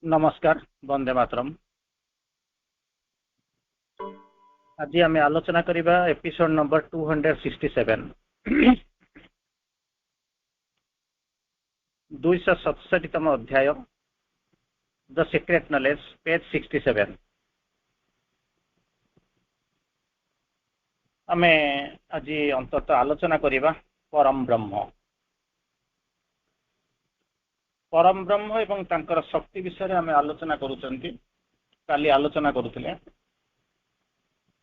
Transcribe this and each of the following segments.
नमस्कार वंदे मातरम। आज आम आलोचना करिबा एपिसोड नंबर 267 267तम अध्याय द सीक्रेट नॉलेज पेज 67। आमे आज अंतत आलोचना करिबा परम ब्रह्म एवं तांकर शक्ति विषय आमे आलोचना करूचंती। काली आलोचना करूथिले।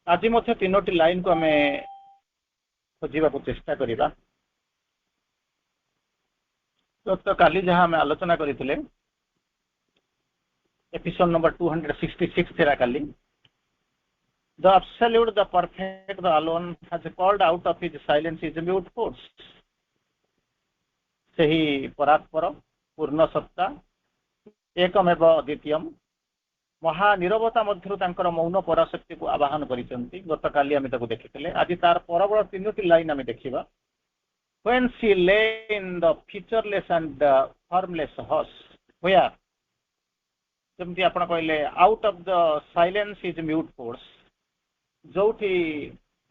आज मध्य तीनोटी लाइन को आमे खोजिबा को चेष्टा करिबा। तो काली जहां आमे आलोचना करिथिले एपिसोड नंबर 266 थिरा काली। The absolute, the perfect, the alone has called out of his silence is mute force. सही परात्पर पूर्ण सत्ता एकमेव अद्वितीयम महानिरवता मध्य तांकर मौन पराशक्ति को आवाहन करिसंती। गतकाली आमे ताको देखिथिले। आज तार परबळ तीनोटी लाइन आमे देखिबा। When she lay in the featureless and formless hush, where जेमती आपण कहले out of the silence is mute force, जोठी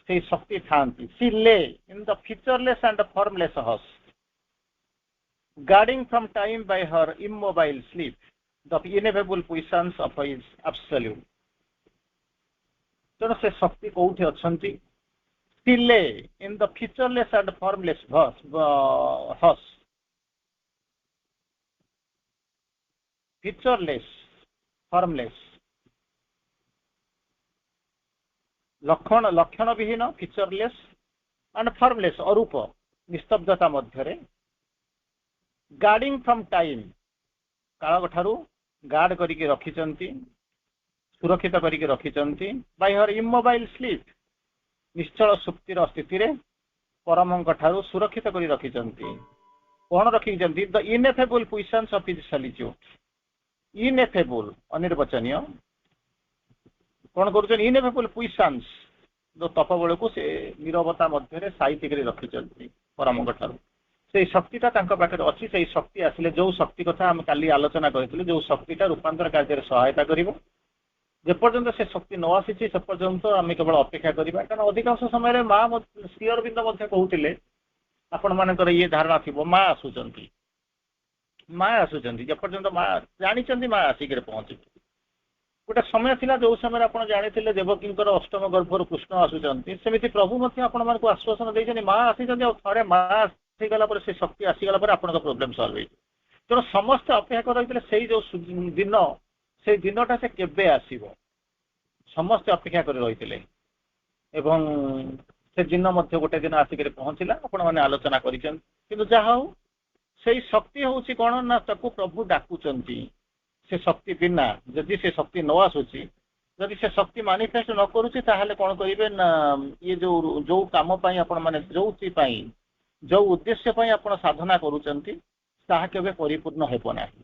से शक्ति थांती। She lay in the featureless and formless hush, guarding from time by her immobile sleep the ineffable puissance of his absolute. तेणु से शक्ति कौटी अच्छी। She lay in the featureless and formless hush, featureless, formless, लक्षण विहीन, featureless and formless अरूप निस्तब्धता मध्यरे, guarding from time काल ठारू गार्ड करिके रखिचंती, सुरक्षित करिके रखिचंती। बाय हर इमोबाइल स्लीप निश्चल सुप्तिर स्थिति रे परमंक ठारू सुरक्षित करि रखिचंती। कोन रखिचंती? The ineffable puissance of his solitude. Ineffable अनिर्वचनीय कोन करूछन? इनएफेबल पुइसेंस जो तपबळ को से निरवता मध्य रे साहित्य करि रखिचंती परमंक ठारू। से शक्तिटा तांका पाखरे अछि। से शक्ति आसिले जो शक्ति कथा हम काली आलोचना करिथिले, जो शक्तिटा रूपांतर कार्य रे सहायता करिवो। जे पर्यंत से शक्ति न आसीछि से पर्यंत आम केवल अपेक्षा करिबा। कारण अधिकांश समय रे मां श्री अरविंद मध्य कहउतिले, आपण मानकर ये धारणा थिबो मां आसुचंती जे पर्यंत मां जानिचंती मां आसिके पहुंची। गोटे समय थिला जो समय आपण जानिथिले देवकींकर अष्टम गर्भर कृष्ण आसुचंती, सेमिति प्रभु मध्य आपण मानकु आश्वासन दैछनि मां आसीचंती। और थरे मां गला पर से शक्ति आसीगला पर आपन प्रोब्लेम सॉल्व हो। तेणु समस्त अपेक्षा कर से जो दिन से दिनटा से केबे आसीबो समस्त अपेक्षा कर रही। एवं से दिन मध्य गोटे दिन आसिक पहुंचला। आपण माने आलोचना करिसेन। किंतु जहा हो से शक्ति होउची कोन ना ताको प्रभु डाकुचंती। से शक्ति बिना यदि से शक्ति न आसुची, यदि से शक्ति मैनिफेस्ट न करूची, ताहले कोन करिवे ना ये जो काम पई आपण माने जोची पई जो उद्देश्य पई आपण साधना करूचंती ताहा केबे परिपूर्ण हेबो नाही।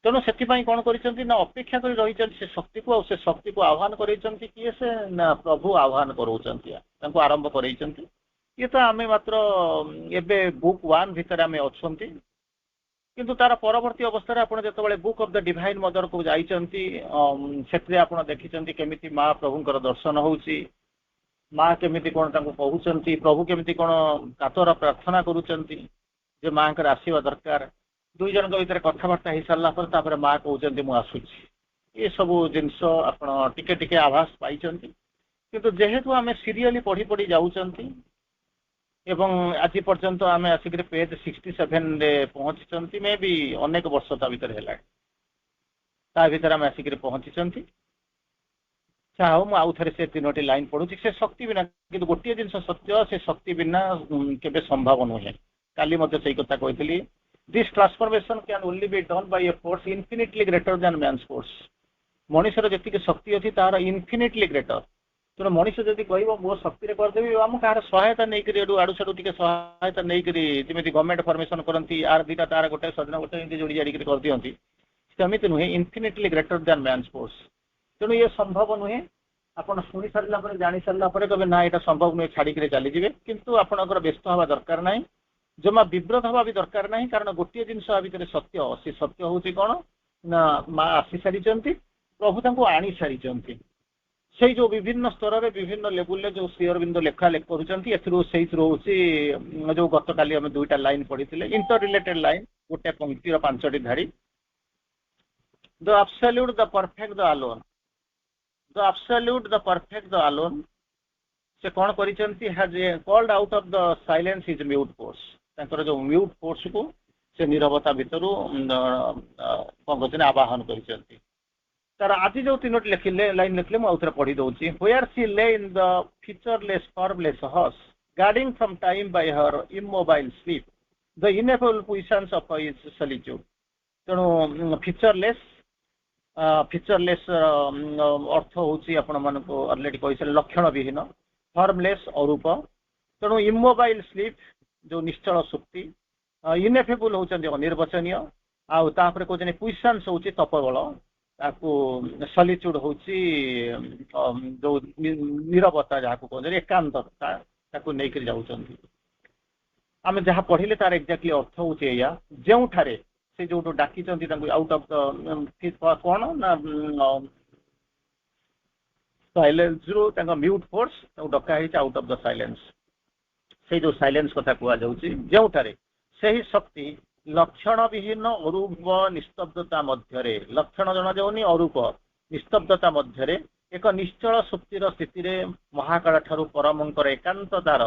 तेणु से कौन कर अपेक्षा कर रही से शक्ति को, से शक्ति को आह्वान कर किए से ना प्रभु आह्वान कर आरंभ कर। ये तो आम मात्र एबे बुक 1 भितर आम अच्छा, किंतु तार परवर्ती अवस्था आप जो book of the divine mother को जाइछंती से आप देखिछंती केमिति माँ प्रभुंकर दर्शन होउची, माँ केमिति कोन तांको कहउचंती, प्रभु केमिति कोन कातर प्रार्थना करूचंती जे माँ कर आसीबा दरकार। दुई जन भीतर कथबार्ता हो सारा पर माँ कहते मुझे आसूची। ये सब जिनस आप टिके टिके आभास पाई। किंतु जेहेतु आम सीरियली पढ़ी पढ़ी जाऊँगी एवं आज पर्यंत आम आसिक पेज 67 रे पहुंची, मे भी अनेक वर्ष ता भीतर है भीतर आम आसिक पहुंची। चाहो मु आउ थे से तीनोटी लाइन पढ़ुची। से शक्ति बिना किंतु गोटे जिन सत्य से शक्ति बिना केबे संभव नुहे। काली मते सही कथा कहितली। This transformation can only be done by a force infinitely greater than man's force. मनुष्यर जी शक्ति अच्छी तार इनफिनिटली ग्रेटर। तेणु मनुष्य जब कह मो शक्ति करदेवी आम कह सहायता नहीं आड़ू साड़ू टे सहायता नहीं जमी गवर्नमेंट फर्मेसन करती आर दीटा तार गोटे सजना गोटे जोड़ी जाड़ी कर दिखती सेमती नुहे। Infinitely greater than man's force. तेणु ये संभव नुहे। आपड़ शुणी सारा जानी सारा कहे ना यहाँ संभव नुहे छाड़ी चलीजे। किंतु आपंकर व्यस्त हवा दरकार ना, जमा विव्रत हवा भी दरकार नहीं। कारण गोटे जिनस भितर सत्य, से सत्य हूँ कौन ନା ମା ଆସି ସାରିଛନ୍ତି, ପ୍ରଭୁ ତାଙ୍କୁ ଆଣି ସାରିଛନ୍ତି। ସେଇ ଯୋଉ ବିଭିନ୍ନ ସ୍ତରରେ ବିଭିନ୍ନ ଲେବୁଲରେ ଯୋଉ ଶ୍ରୀ ଅରବିନ୍ଦ ଲେଖା କରୁଛନ୍ତି, ସେଇଥିରୁ ହଉଛି ଯୋଉ ଗତକାଲି ଆମେ 2ଟା ଲାଇନ ପଢିଥିଲେ, ଇଣ୍ଟର ରିଲେଟେଡ ଲାଇନ, ଗୋଟେ ପଂକ୍ତିର 5ଟି ଧାଡି। ଦ ଆବସଲ୍ୟୁଟ, ଦ ପରଫେକ୍ଟ, ଦ ଆଲୋନ। ଦ ଆବସଲ୍ୟୁଟ, ଦ ପରଫେକ୍ଟ, ଦ ଆଲୋନ। ସେ କଣ କରିଛନ୍ତି, has called out of the silence his mute force. ତାଙ୍କର ଯୋଉ ମ୍ୟୁଟ ଫୋର୍ସକୁ ସେ ନିରବତା ଭିତରୁ କଣ କରିଛନ୍ତି, ଆବାହନ କରିଛନ୍ତି। ତାର ଆଜି ଯୋଉ 3ଟି ଲାଇନ ଲେଖିଲେ ମୁଁ ଆଉଥରେ ପଢି ଦଉଛି। Where she lay in the featureless formless hush, guarding from time by her immobile sleep, the ineffable puissance of his solitude। ତେଣୁ ଫିଚରଲେସ୍ ଅର୍ଥ ହଉଛି ଆପଣ ମାନଙ୍କୁ ଅଲରେଡି କହିଥିଲେ ଲକ୍ଷଣ ବିହୀନ, ଫର୍ମଲେସ୍ ଅରୂପ, ତେଣୁ ଇମୋବାଇଲ ସ୍ଲିପ୍ ଯୋଉ ନିଶ୍ଚଳ ସୁକ୍ତି, ଇନେଫେବୁଲ ହଉଛନ୍ତି ଅନିର୍ବାଚନୀୟ, ଆଉ ତାପରେ କହୁଛନ୍ତି ପୁଇସାନ୍ସ ହଉଛି ତପବଳ, ତାକୁ ସଲିଚ୍ୟୁଡ ହଉଛି ଯୋଉ ନିରବତା ଯାହାକୁ କହୁଛନ୍ତି ଏକାନ୍ତତା, ତାକୁ ନେଇକରି ଯାଉଛନ୍ତି। ଆମେ ଯାହା ପଢିଲେ ତାର ଏକ୍ଜାକ୍ଟଲି ଅର୍ଥ ହଉଛି ଏଇଆ, ଯେଉଁଠାରେ ସେ ଯୋଉଠୁ ଡାକିଛନ୍ତି ତାଙ୍କୁ ଆଉଟ ଅଫ ଦ କଣ ନା ସାଇଲେନ୍ସରୁ ତାଙ୍କ ମ୍ୟୁଟ ଫୋର୍ସ ତାଙ୍କୁ ଡକା ହେଇଛି ଆଉଟ ଅଫ ଦ ସାଇଲେନ୍ସ। ସେଇ ଯୋଉ ସାଇଲେନ୍ସ କଥା କୁହାଯାଉଛି, ଯେଉଁଠାରେ ସେହି ଶକ୍ତି ଲକ୍ଷଣ ବିହୀନ ଅରୂପ ନିସ୍ତବ୍ଧତା ମଧ୍ୟରେ, ଲକ୍ଷଣ ଜଣାଯାଉନି, ଅରୂପ ନିସ୍ତବ୍ଧତା ମଧ୍ୟରେ ଏକ ନିଶ୍ଚଳ ସୁପ୍ତିର ସ୍ଥିତିରେ ମହାକାଳ ଠାରୁ ପରମଙ୍କର ଏକାନ୍ତତାର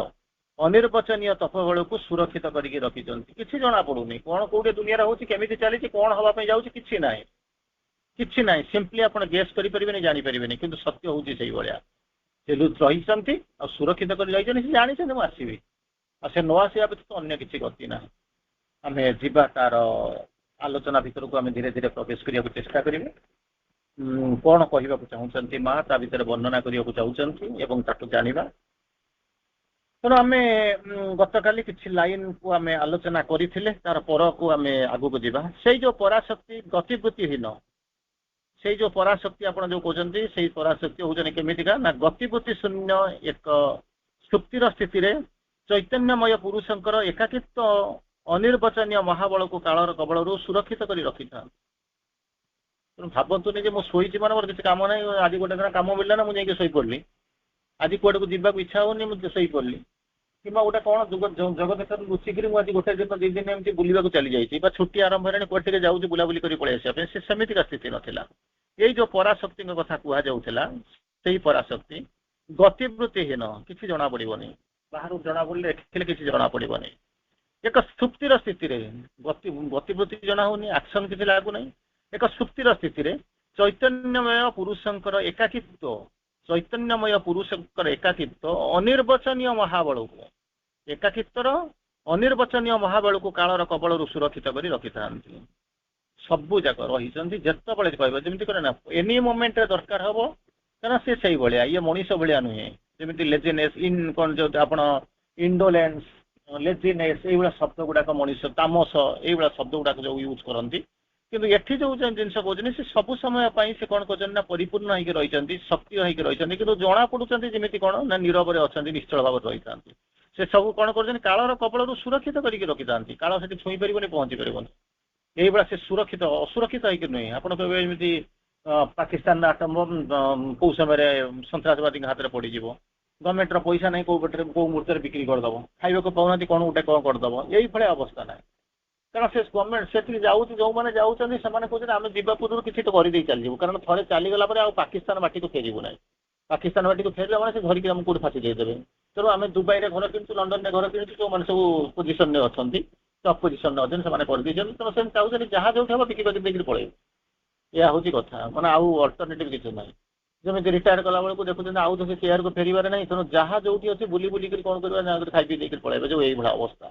ଅନିର୍ବାଚନୀୟ ତପବଳକୁ ସୁରକ୍ଷିତ କରିକି ରଖିଛନ୍ତି। କିଛି ଜଣା ପଡୁନି କଣ କୋଉଠି ଦୁନିଆରେ ହଉଛି, କେମିତି ଚାଲିଛି, କଣ ହବା ପାଇଁ ଯାଉଛି, କିଛି ନାହିଁ, କିଛି ନାହିଁ। ସିମ୍ପଲି ଆପଣ ଗେସ୍ କରିପାରିବେନି, ଜାଣିପାରିବେନି, କିନ୍ତୁ ସତ୍ୟ ହଉଛି ସେଇଭଳିଆ। ସେ ରହିଛନ୍ତି ଆଉ ସୁରକ୍ଷିତ କରି ରହିଛନ୍ତି, ସେ ଜାଣିଛନ୍ତି ମୁଁ ଆସିବି, ଆଉ ସେ ନ ଆସିବା ବ୍ୟତୀତ ଅନ୍ୟ କିଛି ଗତି ନାହିଁ। ଆମେ ଯିବା ତାର ଆଲୋଚନା ଭିତରକୁ, ଆମେ ଧୀରେ ଧୀରେ ପ୍ରବେଶ କରିବାକୁ ଚେଷ୍ଟା କରିବେ। କଣ କହିବାକୁ ଚାହୁଁଛନ୍ତି ମା, ତା ଭିତରେ ବର୍ଣ୍ଣନା କରିବାକୁ ଚାହୁଁଛନ୍ତି ଏବଂ ତାକୁ ଜାଣିବା। ତେଣୁ ଆମେ ଗତକାଲି କିଛି ଲାଇନକୁ ଆମେ ଆଲୋଚନା କରିଥିଲେ, ତାର ପରକୁ ଆମେ ଆଗକୁ ଯିବା। ସେଇ ଯୋଉ ପରାଶକ୍ତି ଗତିବୃତ୍ତିହୀନ, ସେଇ ଯୋଉ ପରାଶକ୍ତି ଆପଣ ଯୋଉ କହୁଛନ୍ତି, ସେଇ ପରାଶକ୍ତି ହଉଛନ୍ତି କେମିତିକା ନା ଗତିବୃତ୍ତି ଶୂନ୍ୟ ଏକ ସୁପ୍ତିର ସ୍ଥିତିରେ ଚୈତନ୍ୟମୟ ପୁରୁଷଙ୍କର ଏକାକିତ୍ୱ ଅନିର୍ବାଚନୀୟ ମହାବଳକୁ କାଳର କବଳରୁ ସୁରକ୍ଷିତ କରି ରଖିଥାନ୍ତି। ତେଣୁ ଭାବନ୍ତୁନି ଯେ ମୁଁ ଶୋଇଛି ମାନେ ମୋର କିଛି କାମ ନାହିଁ, ଆଜି ଗୋଟେ ଦିନ କାମ ମିଳିଲା ନା ମୁଁ ଯାଇକି ଶୋଇପଡିଲି, ଆଜି କୁଆଡକୁ ଯିବାକୁ ଇଚ୍ଛା ହଉନି ମୁଁ ଶୋଇପଡିଲି, କିମ୍ବା ଗୋଟେ କଣ ଜଗତ ଲୁଚିକିରି ମୁଁ ଆଜି ଗୋଟେ ଦିନ 2 ଦିନ ଏମିତି ବୁଲିବାକୁ ଚାଲି ଯାଇଛି, ବା ଛୁଟି ଆରମ୍ଭ ହେଲାଣି କୁଆଡେ ଟିକେ ଯାଉଛି ବୁଲାବୁଲି କରି ପଳେଇ ଆସିବା ପାଇଁ, ସେ ସେମିତିକା ସ୍ଥିତି ନଥିଲା। ଏଇ ଯୋଉ ପରାଶକ୍ତିଙ୍କ କଥା କୁହାଯାଉଥିଲା, ସେଇ ପରାଶକ୍ତି ଗତିବୃତ୍ତିହୀନ, କିଛି ଜଣା ପଡିବନି, ବାହାରୁ ଜଣା ପଡିଲେ ଦେଖିଲେ କିଛି ଜଣା ପଡିବନି, ଏକ ସୁପ୍ତିର ସ୍ଥିତିରେ, ଗତିବୃତ୍ତି ଜଣା ହଉନି, ଆକ୍ସନ କିଛି ଲାଗୁନାହିଁ, ଏକ ସୁପ୍ତିର ସ୍ଥିତିରେ ଚୈତନ୍ୟମୟ ପୁରୁଷଙ୍କର ଏକାକିତ୍ୱ, ଚୈତନ୍ୟମୟ ପୁରୁଷଙ୍କର ଏକାକିତ୍ୱ ଅନିର୍ବାଚନୀୟ ମହାବଳକୁ, ଏକାକିତ୍ୱର ଅନିର୍ବାଚନୀୟ ମହାବଳକୁ କାଳର କବଳରୁ ସୁରକ୍ଷିତ କରି ରଖିଥାନ୍ତି। ସବୁ ଯାକ ରହିଛନ୍ତି, ଯେତେବେଳେ କହିବ ଯେମିତି କରେ ନା ଏନି ମୋମେଣ୍ଟରେ ଦରକାର ହବ, କାରଣ ସେ ସେଇଭଳିଆ, ଇଏ ମଣିଷ ଭଳିଆ ନୁହେଁ। ଯେମିତି ଲେଜିନେସ୍, କଣ ଯୋଉ ଆପଣ ଇଣ୍ଡୋଲେନ୍ସ, ଲେଜିନେସ୍, ଏଇଭଳିଆ ଶବ୍ଦ ଗୁଡାକ ମଣିଷ, ତାମସ, ଏଇଭଳିଆ ଶବ୍ଦ ଗୁଡାକ ଯୋଉ ୟୁଜ କରନ୍ତି, କିନ୍ତୁ ଏଠି ଯୋଉ ଜିନିଷ କହୁଛନ୍ତି ସେ ସବୁ ସମୟ ପାଇଁ ସେ କଣ କରୁଛନ୍ତି ନା ପରିପୂର୍ଣ୍ଣ ହେଇକି ରହିଛନ୍ତି, ସକ୍ରିୟ ହେଇକି ରହିଛନ୍ତି, କିନ୍ତୁ ଜଣା ପଡୁଛନ୍ତି ଯେମିତି କଣ ନା ନୀରବରେ ଅଛନ୍ତି, ନିଶ୍ଚଳ ଭାବରେ ରହିଥାନ୍ତି। ସେ ସବୁ କଣ କରୁଛନ୍ତି, କାଳର କବଳରୁ ସୁରକ୍ଷିତ କରିକି ରଖିଥାନ୍ତି, କାଳ ସେଠି ଛୁଇଁ ପାରିବନି, ପହଞ୍ଚି ପାରିବନି। ଏଇଭଳିଆ ସେ ସୁରକ୍ଷିତ, ଅସୁରକ୍ଷିତ ହେଇକି ନୁହେଁ। ଆପଣ କହିବେ ଏମିତି ପାକିସ୍ତାନର ଆଟମ କୋଉ ସମୟରେ ସନ୍ତ୍ରାସବାଦୀଙ୍କ ହାତରେ ପଡିଯିବ, ଗଭର୍ଣ୍ଣମେଣ୍ଟର ପଇସା ନାହିଁ, କୋଉ ପଟରେ କୋଉ ମୁହୂର୍ତ୍ତରେ ବିକ୍ରି କରିଦବ, ଖାଇବାକୁ ପାଉନାହାନ୍ତି କଣ ଗୋଟେ କଣ କରିଦବ, ଏଇଭଳିଆ ଅବସ୍ଥା ନାହିଁ। କାରଣ ସେ ଗଭର୍ଣ୍ଣମେଣ୍ଟ ସେଠିକି ଯାଉଛି, ଯୋଉମାନେ ଯାଉଛନ୍ତି ସେମାନେ କହୁଛନ୍ତି ଆମେ ଯିବା ପୂର୍ବରୁ କିଛି ତ କରିଦେଇ ଚାଲିଯିବୁ, କାରଣ ଥରେ ଚାଲିଗଲା ପରେ ଆଉ ପାକିସ୍ତାନ ମାଟିକୁ ଫେରିବୁ ନାହିଁ। ପାକିସ୍ତାନ ମାଟିକୁ ଫେରିଲା ମାନେ ସେ ଧରିକି ଆମକୁ କୋଉଠି ଫାଶୀ ଦେଇଦେବେ। ତେଣୁ ଆମେ ଦୁବାଇରେ ଘର କିଣିଛୁ, ଲଣ୍ଡନରେ ଘର କିଣିଛୁ, ଯୋଉମାନେ ସବୁ ପୋଜିସନରେ ଅଛନ୍ତି, ଟପ୍ ପୋଜିସନରେ ଅଛନ୍ତି, ସେମାନେ କରିଦେଇଛନ୍ତି। ତେଣୁ ସେମାନେ ଚାହୁଁଛନ୍ତି ଯାହା ଯୋଉଠି ହବ ବିକ୍ରି କରି ଦେଇକି ପଳେଇବୁ। ଏହା ହଉଛି କଥା, ମାନେ ଆଉ ଅଲ୍ଟରନେଟିଭ କିଛି ନାହିଁ। ଯେମିତି ରିଟାୟାର କଲା ବେଳକୁ ଦେଖୁଛନ୍ତି ଆଉ ତ ସେ ଚେୟାରକୁ ଫେରିବାରେ ନାହିଁ, ତେଣୁ ଯାହା ଯୋଉଠି ଅଛି ବୁଲି ବୁଲିକି କଣ କରିବା ନା ଖାଇ ପିଇ ଦେଇକି ପଳେଇବେ, ଯୋଉ ଏଇଭଳିଆ ଅବସ୍ଥା।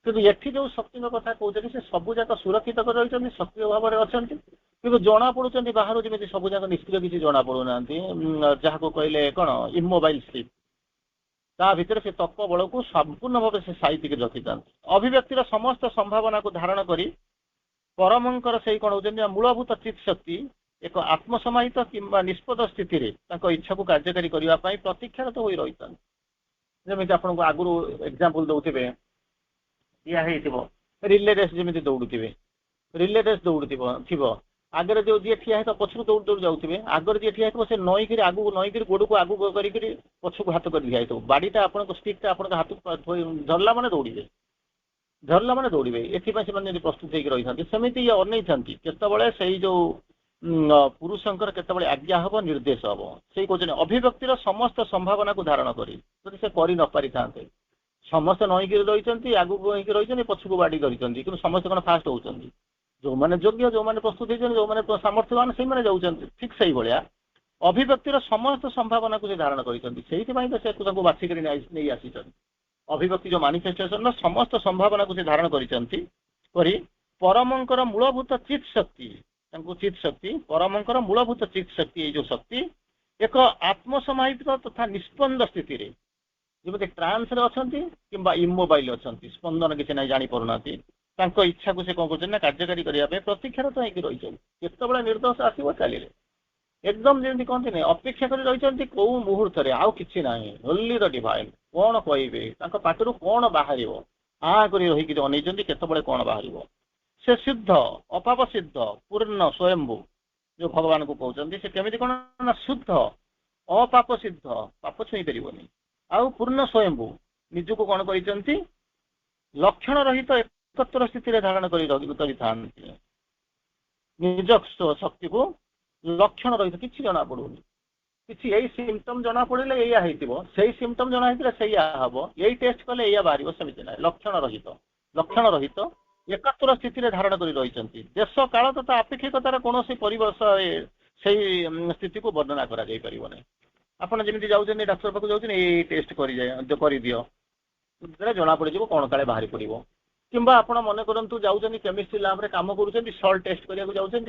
କିନ୍ତୁ ଏଠି ଯୋଉ ଶକ୍ତିଙ୍କ କଥା କହୁଛନ୍ତି, ସେ ସବୁ ଯାକ ସୁରକ୍ଷିତ କରି ରହିଛନ୍ତି, ସକ୍ରିୟ ଭାବରେ ଅଛନ୍ତି, କିନ୍ତୁ ଜଣା ପଡୁଛନ୍ତି ବାହାରୁ ଯେମିତି ସବୁ ଯାକ ନିଷ୍କ୍ରିୟ, କିଛି ଜଣା ପଡୁନାହାନ୍ତି। ଯାହାକୁ କହିଲେ କଣ ଇମୋବାଇଲ ସ୍ଲିପ୍, ତା ଭିତରେ ସେ ତତ୍ଵ ବଳକୁ ସମ୍ପୂର୍ଣ୍ଣ ଭାବେ ସେ ସାଇତିକି ରଖିଥାନ୍ତି। ଅଭିବ୍ୟକ୍ତିର ସମସ୍ତ ସମ୍ଭାବନାକୁ ଧାରଣ କରି ପରମଙ୍କର ସେଇ କଣ ହଉଛନ୍ତି ମୂଳଭୂତ ଚିତ୍ ଶକ୍ତି ଏକ ଆତ୍ମସମାହିତ କିମ୍ବା ନିଷ୍ପଦ ସ୍ଥିତିରେ ତାଙ୍କ ଇଚ୍ଛାକୁ କାର୍ଯ୍ୟକାରୀ କରିବା ପାଇଁ ପ୍ରତୀକ୍ଷାରତ ହୋଇ ରହିଥାନ୍ତି। ଯେମିତି ଆପଣଙ୍କୁ ଆଗରୁ ଏକ୍ଜାମ୍ପଲ ଦଉଥିବେ, ଦିଆ ହେଇଥିବ ରିଲେ ରେସ୍, ଯେମିତି ଦୌଡୁଥିବେ, ରିଲେ ରେସ୍ ଦୌଡୁଥିବ ଥିବ, आगे जो जी ठिया है पछू दौड़ दौड़ जाऊे आगे जी ठिया है से नईक आगू नईक गोड़ को आगू कर पछक हाथ कर ठिया बाड़ीटा आप स्टिक्टा आप हाथ धरला मैंने दौड़े झरला मैंने दौड़े एपाई प्रस्तुत होकर रही सेमती ये अनै केतबले से जो पुरुषंकर केतबले आज्ञा हम निर्देश हम से कहते अभिव्यक्तिर समस्त संभावना को धारण करी से कर न पारि था समस्त नईक रही आगू नईक रही पछक बाड़ी कर समस्त कौन फास्ट होती जो मैंने योग्य जो मैंने प्रस्तुत होती जो मैंने सामर्थ्यवान से मैंने जाऊँच ठीक से भाया अभिव्यक्तिर समस्त संभावना को धारण कर बाछिक नहीं आसी अभिव्यक्ति जो मानिफेस्टेशन समस्त संभावना को धारण करी परमंकर मूलभूत चित शक्ति चित शक्ति परमंकर मूलभूत चित शक्ति ये जो शक्ति एक आत्मसमाहित तथा निस्पंद स्थिति रे जमी ट्रांस अच्छा कि इमोबाइल अच्छा स्पंदन किसी ना जापर ना इच्छा को से कौन कर कार्यकारी करने प्रतीक्षारत होकर रही केतबले निर्दोष आसो चलिए एकदम जमी कहते नहीं अपेक्षा कर रही कौ मुहूर्त आउ कि ना ओनली द डिवाइन कौन कहे पाटर कौन बाहर आ कर रही अनेक केतबले कौन बाहर से शुद्ध अपाप सिद्ध पूर्ण स्वयंभू जो भगवान को कहते से केमी कौन ना शुद्ध अपाप सिद्ध पाप छुई पारनि आउ पूर्ण स्वयंभू निजक कौन कर लक्षण रहित एकत्र स्थिति धारण कर निज शक्ति को लक्षण रहित कि जना पड़ूनी किसी यही सिम्पटम जना पड़े या से सिम्पटम जना से हम यही टेस्ट कले या बाहर सेमती ना लक्षण रहित एकत्र स्थिति धारण कर रही देश काल तथा अपेक्षिकतार कौन परिवेश से स्थिति को वर्णना कर आपड़ जमी जाऊँच डाक्तर पाक जाऊँ टेस्ट कर दियो जना पड़ कौन काले बाहरी पड़ो किंबा आपण मन करूँ जाऊँच केमिस्ट्री लैब कम कर सल्ट टेस्ट करने जाऊँच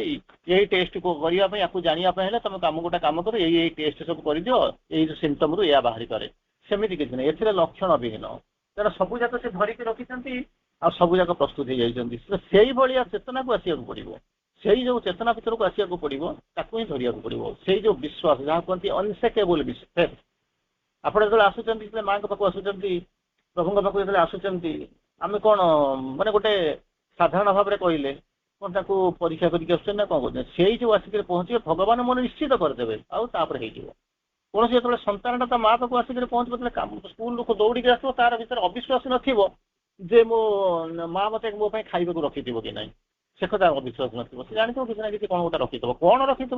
यही टेस्ट को करने जानापी तुम कम गोटे कम कर यही टेस्ट सब कर दियो यही सिम्पटम रू या बाहरी करे सेमती किसी ना ए लक्षण विहीन तेना सबूक से धरिकी रखी आ सबूक प्रस्तुत हो जाइए चेतना को आसिया पड़ो से जो चेतना भर को आसिया पड़ो ताकू ही धरिया पड़ो से जो विश्वास जहाँ कहते अनसेकेबल विश्वास आप जो आसुच्च माँ पाक आसुच्च प्रभु पाक जो आसुच्च आम कौन माने गोटे साधारण भाव में कहले कौन ताकू परीक्षा करके ना कौन कर से जो आसिक पहुँचे भगवान मन निश्चित करदे आउे कौन जो सन्तान ता माँ पाक आसिक पहुँचे स्कूल को दौड़ी आसो तार भर अविश्वास नथिबो जे मो माँ मत मो खाइबा को रखी कि ना से कथा अविश्वास नथिबो से जानी किसी ना कि कौन गोटे रखी कौन रखी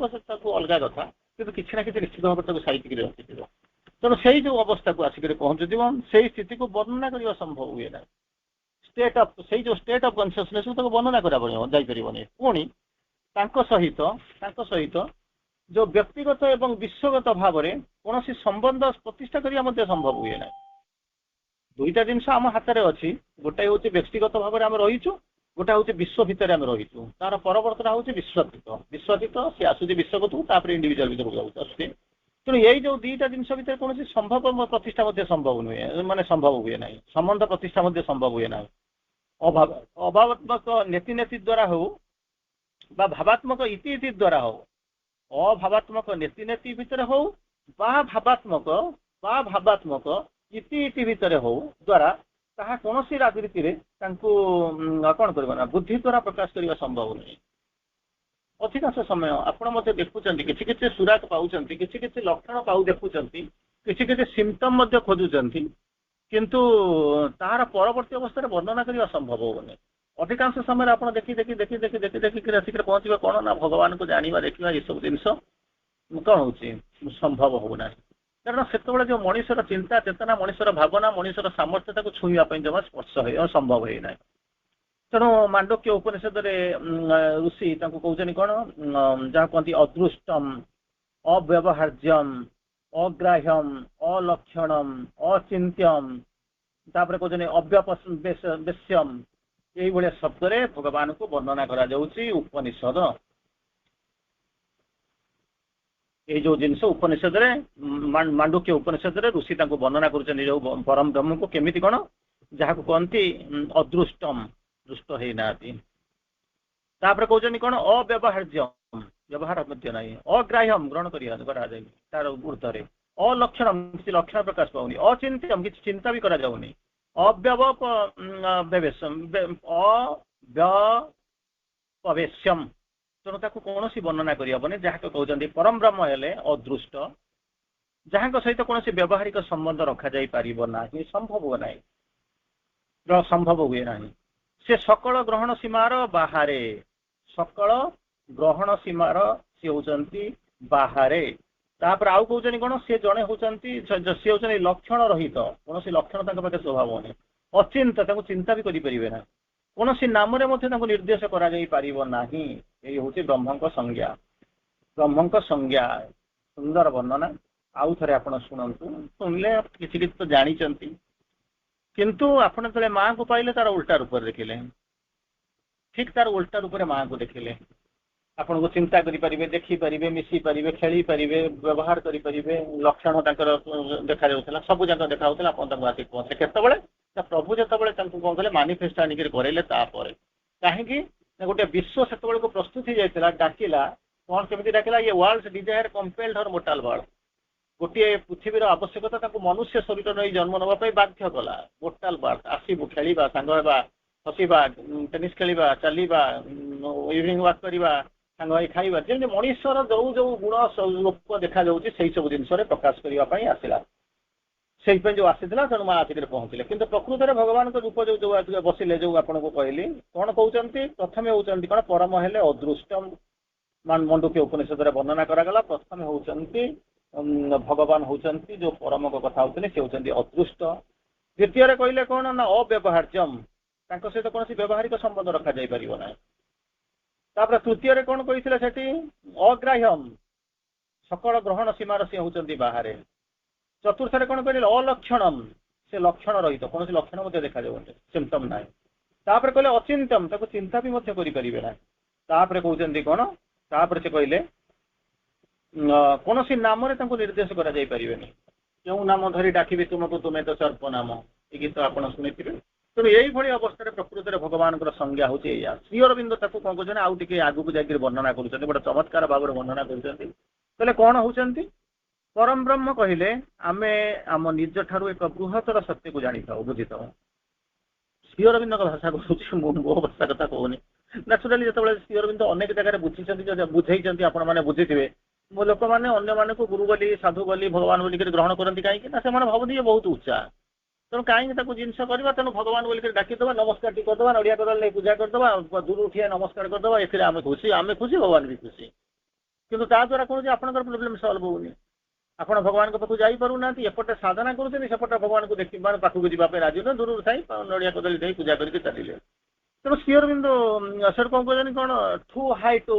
अलग कथा कि किसी ना कि निश्चित भाव में साइट रखी तेणु से जो अवस्था को आसिक पहुँचुव से स्थिति को वर्णना करने संभव हुए ना स्टेट ऑफ से जो स्टेट ऑफ कॉन्शियसनेस को वर्णना करें पुणी सहित जो व्यक्तिगत एवं विश्वगत भाव में कौन संबंध प्रतिष्ठा करने संभव हुए ना दुईटा जिनस आम हाथ में अच्छी गोटाए हूँ व्यक्तिगत भाव में आम रहीचु गोटा हूँ विश्व भितर आम रहीचु तार परवर्तन हूँ विश्वतीत सी आसूँ विश्वगत इंडिविजुअल भर तेणु यही जो दुईटा जिन भर कौन संभव प्रतिष्ठा संभव नुहे माने संभव हुए ना संबंध प्रतिष्ठा संभव हुए ना अभावात्मक नेति नेति द्वारा हो भावात्मक इति द्वारा हो अभावात्मक नेति नेति भितर हो भावात्मक इति भितर हो द्वारा ताहा कौन राजनीति रे कौन करना बुद्धि द्वारा प्रकाश करने संभव नहीं अधिकांश समय आपण मत देखुं कि सुराग पाँच कि लक्षण पाऊ देखुं कि सिम्पटम खोजुंट किंतु तार परवर्ती अवस्था वर्णना करने संभव होनी अधिकांश समय आप देखी देखी देखी देखी देखी देखी आसिक पहुँचे कौन ना भगवान को जाना देखा ये सब जिन कौन हो संभव होना कारण से जो मनीषर चिंता चेतना मनीषर भावना मनीषर सामर्थ्यता को छुईवाई जमा स्पर्श हो संभव होना तेणु मांडुक्य उपनिषद ऋषि कहते कौन जहाँ कहती अदृष्टम अव्यवहार्यम अग्राह्यम अलक्षणम अचिंत्यम तापर कहते अव्यपवेश्यम यही भाया शब्द भगवान को वर्णना करा जाउची उपनिषद ये जो जिनस उपनिषद मांडुक्य उपनिषद ऋषि वर्णना कर परम ब्रह्म को केमिति कौन जहाँ कहती अदृष्टम दृष्ट होना तापर कहते कौन अव्यवहार्यम व्यवहार ना अग्राह्यम ग्रहण करा तार ऊर्धे अलक्षणम किसी लक्षण प्रकाश पाऊनी अचिंत्यम किसी चिंता भी करा जाउनी अव्यववेश्यम ତେଣୁ ତାକୁ କୌଣସି ବର୍ଣ୍ଣନା କରିହେବନି। ଯାହାକୁ କହୁଛନ୍ତି ପରମ ବ୍ରହ୍ମ ହେଲେ ଅଦୃଷ୍ଟ, ଯାହାଙ୍କ ସହିତ କୌଣସି ବ୍ୟବହାରିକ ସମ୍ବନ୍ଧ ରଖାଯାଇ ପାରିବ ନାହିଁ, ସମ୍ଭବ ନାହିଁ, ସମ୍ଭବ ହୁଏ ନାହିଁ। ସେ ସକଳ ଗ୍ରହଣ ସୀମାର ବାହାରେ, ସକଳ ଗ୍ରହଣ ସୀମାର ସେ ହଉଛନ୍ତି ବାହାରେ। ତାପରେ ଆଉ କହୁଛନ୍ତି କଣ, ସେ ଜଣେ ହଉଛନ୍ତି, ସେ ହଉଛନ୍ତି ଲକ୍ଷଣ ରହିତ, କୌଣସି ଲକ୍ଷଣ ତାଙ୍କ ପାଖରେ ସ୍ୱଭାବ ନାହିଁ, ଅଚିନ୍ତ, ତାଙ୍କୁ ଚିନ୍ତା ବି କରିପାରିବେ ନା, କୌଣସି ନାମରେ ମଧ୍ୟ ତାଙ୍କୁ ନିର୍ଦ୍ଦେଶ କରାଯାଇ ପାରିବ ନାହିଁ। ଏଇ ହଉଛି ବ୍ରହ୍ମଙ୍କ ସଂଜ୍ଞା। ବ୍ରହ୍ମଙ୍କ ସଂଜ୍ଞା, ସୁନ୍ଦର ବର୍ଣ୍ଣନା। ଆଉ ଥରେ ଆପଣ ଶୁଣନ୍ତୁ, ଶୁଣିଲେ କିଛି କିଛି ତ ଜାଣିଛନ୍ତି, କିନ୍ତୁ ଆପଣ ଯେତେବେଳେ ମାଙ୍କୁ ପାଇଲେ ତାର ଉଲ୍ଟା ରୂପରେ ଦେଖିଲେ, ଠିକ ତାର ଉଲ୍ଟା ରୂପରେ ମାଙ୍କୁ ଦେଖିଲେ, ଆପଣଙ୍କୁ ଚିନ୍ତା କରିପାରିବେ, ଦେଖିପାରିବେ, ମିଶି ପାରିବେ, ଖେଳି ପାରିବେ, ବ୍ୟବହାର କରିପାରିବେ, ଲକ୍ଷଣ ତାଙ୍କର ଦେଖାଯାଉଥିଲା, ସବୁ ଯାକ ଦେଖାଯାଉଥିଲା। ଆପଣ ତାଙ୍କୁ ଆସିକି ପହଞ୍ଚିଲେ କେତେବେଳେ, ପ୍ରଭୁ ଯେତେବେଳେ ତାଙ୍କୁ କଣ କଲେ, ମାନିଫେଷ୍ଟ ଆଣିକି କରେଇଲେ। ତାପରେ କାହିଁକି ଗୋଟେ ବିଶ୍ୱ ସେତେବେଳକୁ ପ୍ରସ୍ତୁତ ହେଇଯାଇଥିଲା, ଡାକିଲା, କଣ କେମିତି ଡାକିଲା, ଇଏ ୱାର୍ଲଡ ଡିଜାୟାର କମ୍ପେଲ୍ଡ ହର ମୋର୍ଟାଲ ୱାର୍ଲଡ, ଗୋଟିଏ ପୃଥିବୀର ଆବଶ୍ୟକତା ତାକୁ ମନୁଷ୍ୟ ଶରୀର ନେଇ ଜନ୍ମ ନେବା ପାଇଁ ବାଧ୍ୟ କଲା। ମୋର୍ଟାଲ ୱାର୍ଲଡ, ଆସିବୁ, ଖେଳିବା, ସାଙ୍ଗ ହେବା, ହସିବା, ଟେନିସ୍ ଖେଳିବା, ଚାଲିବା, ଇଭିନିଂ ୱାକ୍ କରିବା, ସାଙ୍ଗ ହେଇ ଖାଇବା, ଯେମିତି ମଣିଷର ଯୋଉ ଯୋଉ ଗୁଣ ରୂପ ଦେଖାଯାଉଛି ସେଇ ସବୁ ଜିନିଷରେ ପ୍ରକାଶ କରିବା ପାଇଁ ଆସିଲା। ସେଇଥିପାଇଁ ଯୋଉ ଆସିଥିଲା, ତେଣୁ ମା ଆସିକରି ପହଞ୍ଚିଲେ। କିନ୍ତୁ ପ୍ରକୃତରେ ଭଗବାନଙ୍କ ରୂପ ଯୋଉ ବସିଲେ, ଯୋଉ ଆପଣଙ୍କୁ କହିଲି, କଣ କହୁଛନ୍ତି, ପ୍ରଥମେ ହଉଛନ୍ତି କଣ, ପରମ ହେଲେ ଅଦୃଷ୍ଟମ, ମଣ୍ଡୁକ୍ୟ ଉପନିଷଦରେ ବର୍ଣ୍ଣନା କରାଗଲା। ପ୍ରଥମେ ହଉଛନ୍ତି ଭଗବାନ, ହଉଛନ୍ତି ଯୋଉ ପରମଙ୍କ କଥା ହଉଥିଲେ, ସେ ହଉଛନ୍ତି ଅଦୃଷ୍ଟ। ଦ୍ୱିତୀୟରେ କହିଲେ କଣ ନା ଅବ୍ୟବହାର୍ଯ୍ୟମ, ତାଙ୍କ ସହିତ କୌଣସି ବ୍ୟବହାରିକ ସମ୍ବନ୍ଧ ରଖାଯାଇ ପାରିବ ନାହିଁ। ତାପରେ ତୃତୀୟରେ କଣ କହିଥିଲେ ସେଠି, ଅଗ୍ରାହ୍ୟମ, ସକଳ ଗ୍ରହଣ ସୀମାର ସେ ହଉଛନ୍ତି ବାହାରେ। ଚତୁର୍ଥରେ କଣ କହିଲେ, ଅଲକ୍ଷଣମ, ସେ ଲକ୍ଷଣ ରହିତ, କୌଣସି ଲକ୍ଷଣ ମଧ୍ୟ ଦେଖାଯାଉନି, ସିମ୍ପଟମ ନାହିଁ। ତାପରେ କହିଲେ ଅଚିନ୍ତମ, ତାକୁ ଚିନ୍ତା ବି ମଧ୍ୟ କରିପାରିବେ ନାହିଁ। ତାପରେ କହୁଛନ୍ତି କଣ, ତାପରେ ସେ କହିଲେ କୌଣସି ନାମରେ ତାଙ୍କୁ ନିର୍ଦ୍ଦେଶ କରାଯାଇ ପାରିବେନି। କେଉଁ ନାମ ଧରି ଡାକିବି ତୁମକୁ, ତୁମେ ତ ସର୍ପ ନାମ, ଏ ଗୀତ ଆପଣ ଶୁଣିଥିବେ। ତେଣୁ ଏଇଭଳି ଅବସ୍ଥାରେ ପ୍ରକୃତରେ ଭଗବାନଙ୍କର ସଂଜ୍ଞା ହଉଛି ଏଇଆ। ଶ୍ରୀ ଅରବିନ୍ଦ ତାକୁ କଣ କରୁଛନ୍ତି, ଆଉ ଟିକେ ଆଗକୁ ଯାଇକି ବର୍ଣ୍ଣନା କରୁଛନ୍ତି, ଗୋଟେ ଚମତ୍କାର ଭାବରେ ବର୍ଣ୍ଣନା କରୁଛନ୍ତି। ତାହେଲେ କଣ ହଉଛନ୍ତି, ପରମ ବ୍ରହ୍ମ କହିଲେ ଆମେ ଆମ ନିଜ ଠାରୁ ଏକ ବୃହତ୍ତର ସତ୍ୟକୁ ଜାଣିଥାଉ, ବୁଝିଥାଉ। ଶ୍ରୀ ଅରବିନ୍ଦଙ୍କ ଭାଷା କହୁଛି, ମୁଁ ମୋ ଭାଷା କଥା କହୁନି। ନ୍ୟାଚୁରାଲି ଯେତେବେଳେ ଶ୍ରୀ ଅରବିନ୍ଦ ଅନେକ ଜାଗାରେ ବୁଝିଛନ୍ତି, ବୁଝେଇଛନ୍ତି, ଆପଣ ମାନେ ବୁଝିଥିବେ, ମୋ ଲୋକମାନେ ଅନ୍ୟମାନଙ୍କୁ ଗୁରୁ ବୋଲି, ସାଧୁ ବୋଲି, ଭଗବାନ ବୋଲିକରି ଗ୍ରହଣ କରନ୍ତି। କାହିଁକି ନା ସେମାନେ ଭାବନ୍ତି ଯେ ବହୁତ ଉଚ୍ଚା, ତେଣୁ କାହିଁକି ତାକୁ ଜିନିଷ କରିବା, ତେଣୁ ଭଗବାନ ବୋଲିକରି ଡାକିଦେବା, ନମସ୍କାର ଟିକେ କରିଦେବା, ନଡ଼ିଆ କଦଳୀ ନେଇ ପୂଜା କରିଦେବା, ଦୂର ଉଠିଆ ନମସ୍କାର କରିଦେବା, ଏଥିରେ ଆମେ ଖୁସି, ଭଗବାନ ବି ଖୁସି। କିନ୍ତୁ ତା ଦ୍ୱାରା କଣ ଯେ ଆପଣଙ୍କର ପ୍ରୋବ୍ଲେମ ସଲ୍ଭ ହଉନି, ଆପଣ ଭଗବାନଙ୍କ ପାଖକୁ ଯାଇପାରୁନାହାନ୍ତି। ଏପଟେ ସାଧନା କରୁଛନ୍ତି, ସେପଟେ ଭଗବାନଙ୍କୁ ଦେଖି, ମାନେ ପାଖକୁ ଯିବା ପାଇଁ ରାଜି ନୁହେଁ, ଦୂରରୁ ଥାଇ ନଡ଼ିଆ କଦଳୀ ଦେଇ ପୂଜା କରିକି ଚାଲିଲେ। ତେଣୁ ଶ୍ରୀ ଅରବିନ୍ଦ ସେଠି କଣ କହୁଛନ୍ତି, କଣ too high to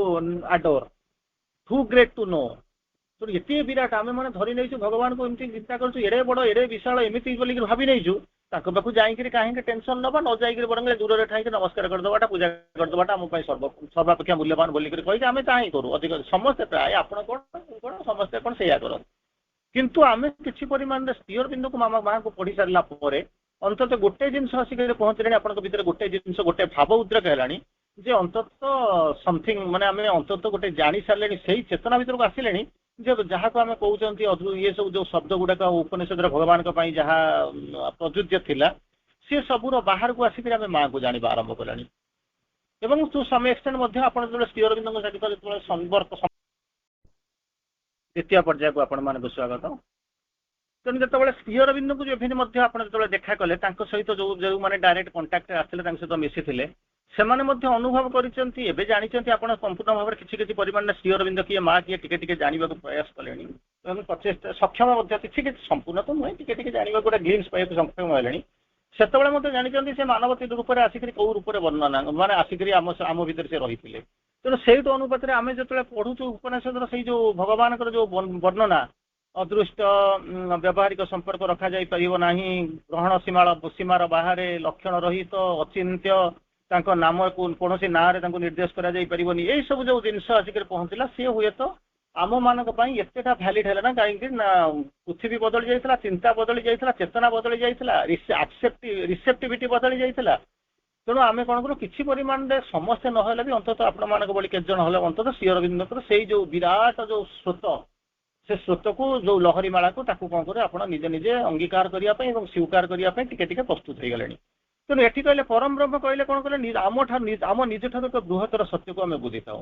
adore, too great to know. ତେଣୁ ଏତେ ବିରାଟ ଆମେ ମାନେ ଧରି ନେଇଛୁ ଭଗବାନଙ୍କୁ, ଏମିତି ଚିନ୍ତା କରୁଛୁ, ଏଡେ ବଡ, ଏଡେ ବିଶାଳ, ଏମିତି ବୋଲିକି ଭାବି ନେଇଛୁ, ତାଙ୍କ ପାଖକୁ ଯାଇକିରି କାହିଁକି ଟେନସନ ନବା, ନ ଯାଇକିରି ବରଂ ଦୂରରେ ଥାଇକି ନମସ୍କାର କରିଦେବାଟା, ପୂଜା କରିଦେବାଟା ଆମ ପାଇଁ ସର୍ବାପେକ୍ଷା ମୂଲ୍ୟବାନ ବୋଲିକରି କହିକି ଆମେ କାହିଁ କରୁ। ଅଧିକ ସମସ୍ତେ ପ୍ରାୟ, ଆପଣ କଣ ସମସ୍ତେ କଣ ସେଇଆ କରନ୍ତି। କିନ୍ତୁ ଆମେ କିଛି ପରିମାଣରେ ଶ୍ରୀ ଅରବିନ୍ଦଙ୍କୁ ମାଙ୍କୁ ପଢି ସାରିଲା ପରେ ଅନ୍ତତଃ ଗୋଟେ ଜିନିଷ ଆସିକି ପହଞ୍ଚିଲାଣି ଆପଣଙ୍କ ଭିତରେ, ଗୋଟେ ଜିନିଷ, ଗୋଟେ ଭାବ ଉଦ୍ରେକ ହେଲାଣି ଯେ ଅନ୍ତତଃ ସମଥିଙ୍ଗ, ମାନେ ଆମେ ଅନ୍ତତଃ ଗୋଟେ ଜାଣି ସାରିଲେଣି, ସେଇ ଚେତନା ଭିତରକୁ ଆସିଲେଣି ଯେ ଯାହାକୁ ଆମେ କହୁଛନ୍ତି ଇଏ ସବୁ ଯୋଉ ଶବ୍ଦ ଗୁଡାକ ଉପନିଷଦରେ ଭଗବାନଙ୍କ ପାଇଁ ଯାହା ପ୍ରଯୁଜ୍ୟ ଥିଲା, ସେ ସବୁର ବାହାରକୁ ଆସିକି ଆମେ ମାଙ୍କୁ ଜାଣିବା ଆରମ୍ଭ କଲାଣି। ଏବଂ ଟୁ ସମ୍ ଏକ୍ସଟେଣ୍ଟ ମଧ୍ୟ ଆପଣ ଯେତେବେଳେ ଶ୍ରୀ ଅରବିନ୍ଦଙ୍କ ସହିତ ଯେତେବେଳେ ସମ୍ପର୍କ, ଦ୍ୱିତୀୟ ପର୍ଯ୍ୟାୟକୁ ଆପଣମାନଙ୍କୁ ସ୍ୱାଗତ। ତେଣୁ ଯେତେବେଳେ ଶ୍ରୀ ଅରବିନ୍ଦଙ୍କୁ ଏଭେଣ୍ଟ ମଧ୍ୟ ଆପଣ ଯେତେବେଳେ ଦେଖା କଲେ, ତାଙ୍କ ସହିତ ଯୋଉମାନେ ଡାଇରେକ୍ଟ କଣ୍ଟାକ୍ଟରେ ଆସିଥିଲେ, ତାଙ୍କ ସହିତ ମିଶିଥିଲେ, ସେମାନେ ମଧ୍ୟ ଅନୁଭବ କରିଛନ୍ତି, ଏବେ ଜାଣିଛନ୍ତି ଆପଣ ସମ୍ପୂର୍ଣ୍ଣ ଭାବରେ କିଛି କିଛି ପରିମାଣରେ ଶ୍ରୀ ଅରବିନ୍ଦ କିଏ, ମା କିଏ, ଟିକେ ଟିକେ ଜାଣିବାକୁ ପ୍ରୟାସ କଲେଣି। ଏବଂ ପ୍ରଚେଷ୍ଟା ସକ୍ଷମ ମଧ୍ୟ, କିଛି କିଛି, ସମ୍ପୂର୍ଣ୍ଣ ତ ନୁହେଁ, ଟିକେ ଟିକେ ଜାଣିବାକୁ, ଗୋଟେ ଗ୍ଲିମ୍ସ ପାଇବାକୁ ସକ୍ଷମ ହେଲେଣି। ସେତେବେଳେ ମଧ୍ୟ ଜାଣିଛନ୍ତି ସେ ମାନବତୀ ରୂପରେ ଆସିକରି କୋଉ ରୂପରେ ବର୍ଣ୍ଣନା, ମାନେ ଆସିକରି ଆମ ଭିତରେ ସେ ରହିଥିଲେ। ତେଣୁ ସେଇଠୁ ଅନୁପାତରେ ଆମେ ଯେତେବେଳେ ପଢୁଛୁ ଉପନିଷଦର ସେଇ ଯୋଉ ଭଗବାନଙ୍କର ଯୋଉ ବର୍ଣ୍ଣନା, ଅଦୃଷ୍ଟ, ବ୍ୟବହାରିକ ସମ୍ପର୍କ ରଖାଯାଇ ପାରିବ ନାହିଁ, ଗ୍ରହଣ ସୀମାର ବାହାରେ, ଲକ୍ଷଣ ରହିତ, ଅଚିନ୍ତ୍ୟ, ତାଙ୍କ ନାମକୁ କୌଣସି ନାଁରେ ତାଙ୍କୁ ନିର୍ଦ୍ଦେଶ କରାଯାଇ ପାରିବନି, ଏଇ ସବୁ ଯୋଉ ଜିନିଷ ଆସିକରି ପହଞ୍ଚିଲା, ସିଏ ହୁଏତ ଆମ ମାନଙ୍କ ପାଇଁ ଏତେଟା ଭ୍ୟାଲିଡ ହେଲା ନା, କାହିଁକି ନା ପୃଥିବୀ ବଦଳି ଯାଇଥିଲା, ଚିନ୍ତା ବଦଳି ଯାଇଥିଲା, ଚେତନା ବଦଳି ଯାଇଥିଲା, ରିସେପ୍ଟିଭିଟି ବଦଳି ଯାଇଥିଲା। ତେଣୁ ଆମେ କଣ କରୁ, କିଛି ପରିମାଣରେ ସମସ୍ତେ ନହେଲେ ବି ଅନ୍ତତଃ ଆପଣମାନଙ୍କ ଭଳି କେତେ ଜଣ ହେଲେ ଅନ୍ତତଃ ଶ୍ରୀ ଅରବିନ୍ଦଙ୍କର ସେଇ ଯୋଉ ବିରାଟ ଯୋଉ ସ୍ରୋତ, ସେ ସ୍ରୋତକୁ, ଯୋଉ ଲହରୀ ମାଳାକୁ, ତାକୁ କଣ କରେ ଆପଣ ନିଜେ ନିଜେ ଅଙ୍ଗୀକାର କରିବା ପାଇଁ ଏବଂ ସ୍ୱୀକାର କରିବା ପାଇଁ ଟିକେ ଟିକେ ପ୍ରସ୍ତୁତ ହେଇଗଲେଣି। ତେଣୁ ଏଠି କହିଲେ ପରମ ବ୍ରହ୍ମ କହିଲେ କଣ କଲେ, ଆମ ନିଜ ଠାରୁ ଏକ ବୃହତ୍ତର ସତ୍ୟକୁ ଆମେ ବୁଝିଥାଉ।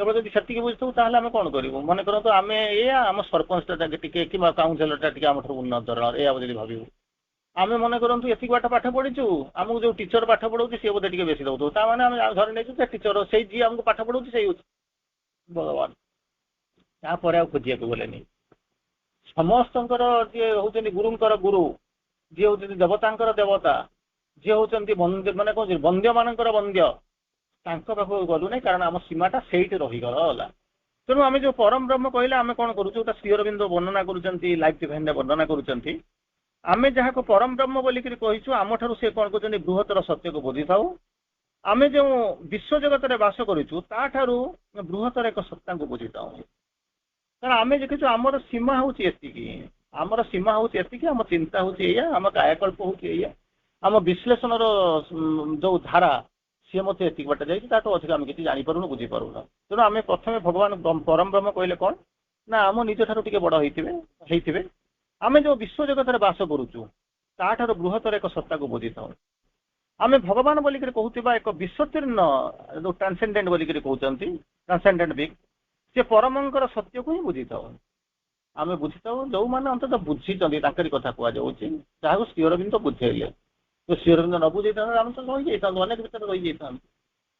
କେବଳ ଯଦି ସେତିକି ବୁଝିଥିବୁ ତାହେଲେ ଆମେ କ'ଣ କରିବୁ? ମନେ କରନ୍ତୁ ଆମେ ଏଇଆ ଆମ ସରପଞ୍ଚଟା ଟିକେ କିମ୍ବା କାଉନସିଲରଟା ଟିକେ ଆମଠାରୁ ଉନ୍ନତ ଧରଣର ଏଇଆ ଯଦି ଭାବିବୁ, ଆମେ ମନେ କରନ୍ତୁ ଏତିକି ବାଟ ପାଠ ପଢିଛୁ, ଆମକୁ ଯୋଉ ଟିଚର ପାଠ ପଢଉଛି ସିଏ ବୋଧେ ଟିକେ ବେଶୀ ଦଉଥିବ, ତାମାନେ ଆମେ ଧରି ନେଇଛୁ ଯେ ଟିଚର ସେଇ ଯିଏ ଆମକୁ ପାଠ ପଢଉଛି ସେଇ ହଉଛି ଭଗବାନ। ତାପରେ ଆଉ ଖୋଜିବାକୁ ଗଲେନି। ସମସ୍ତଙ୍କର ଯିଏ ହଉଛନ୍ତି ଗୁରୁଙ୍କର ଗୁରୁ, ଯିଏ ହଉଛନ୍ତି ଦେବତାଙ୍କର ଦେବତା, ଯିଏ ହଉଛନ୍ତି ମାନେ କହୁଛି ବନ୍ଦ୍ୟ ମାନଙ୍କର ବନ୍ଦ୍ୟ, ତାଙ୍କ ପାଖକୁ ଗଲୁ ନାହିଁ, କାରଣ ଆମ ସୀମାଟା ସେଇଠି ରହିଗଲା। ତେଣୁ ଆମେ ଯୋଉ ପରମ ବ୍ରହ୍ମ କହିଲେ ଆମେ କ'ଣ କରୁଛୁ? ତା ଶ୍ରୀ ଅରବିନ୍ଦ ବର୍ଣ୍ଣନା କରୁଛନ୍ତି, ଲାଇଫ ଡିଭାଇନରେ ବର୍ଣ୍ଣନା କରୁଛନ୍ତି। ଆମେ ଯାହାକୁ ପରମ ବ୍ରହ୍ମ ବୋଲିକିରି କହିଛୁ, ଆମଠାରୁ ସେ କ'ଣ କରୁଛନ୍ତି? ବୃହତ୍ତର ସତ୍ୟକୁ ବୁଝିଥାଉ। ଆମେ ଯେଉଁ ବିଶ୍ୱ ଜଗତରେ ବାସ କରୁଛୁ ତାଠାରୁ ବୃହତ୍ତର ଏକ ସତ୍ତାଙ୍କୁ ବୁଝିଥାଉ। କାରଣ ଆମେ ଦେଖିଛୁ ଆମର ସୀମା ହଉଛି ଏତିକି, ଆମର ସୀମା ହଉଛି ଏତିକି, ଆମ ଚିନ୍ତା ହଉଛି ଏଇଆ, ଆମ କାୟାକଳ୍ପ ହଉଛି ଏଇଆ, ଆମ ବିଶ୍ଳେଷଣର ଯୋଉ ଧାରା ସିଏ ମଧ୍ୟ ଏତିକି ବାଟ ଯାଇଛି, ତାଠୁ ଅଧିକ ଆମେ କିଛି ଜାଣିପାରୁନୁ, ବୁଝିପାରୁନୁ। ତେଣୁ ଆମେ ପ୍ରଥମେ ଭଗବାନ ପରମ ବ୍ରହ୍ମ କହିଲେ କ'ଣ ନା ଆମ ନିଜ ଠାରୁ ଟିକେ ବଡ ହେଇଥିବେ। ଆମେ ଯୋଉ ବିଶ୍ୱ ଜଗତରେ ବାସ କରୁଛୁ ତାଠାରୁ ବୃହତ୍ତର ଏକ ସତ୍ତାକୁ ବୁଝିଥାଉ। ଆମେ ଭଗବାନ ବୋଲିକିରି କହୁଥିବା ଏକ ବିଶ୍ୱତୀର୍ଣ୍ଣ ଯୋଉ ଟ୍ରାନ୍ସେଣ୍ଡେଣ୍ଟ ବୋଲିକିରି କହୁଛନ୍ତି, ଟ୍ରାନ୍ସେଣ୍ଡେଣ୍ଟ ବିଂ, ସେ ପରମଙ୍କର ସତ୍ୟକୁ ହିଁ ବୁଝିଥାଉ। ଆମେ ବୁଝିଥାଉ ଯୋଉମାନେ ଅନ୍ତତଃ ବୁଝିଛନ୍ତି, ତାଙ୍କରି କଥା କୁହାଯାଉଛି, ଯାହାକୁ ଶ୍ରୀ ଅରବିନ୍ଦ ବୁଝେଇଲେ। ତ ଶ୍ରୀ ଅରବିନ୍ଦ ନ ବୁଝେଇଥାନ୍ତେ ଆମେ ତ ରହିଯାଇଥାନ୍ତୁ, ଅନେକ ଭିତରେ ରହିଯାଇଥାନ୍ତୁ।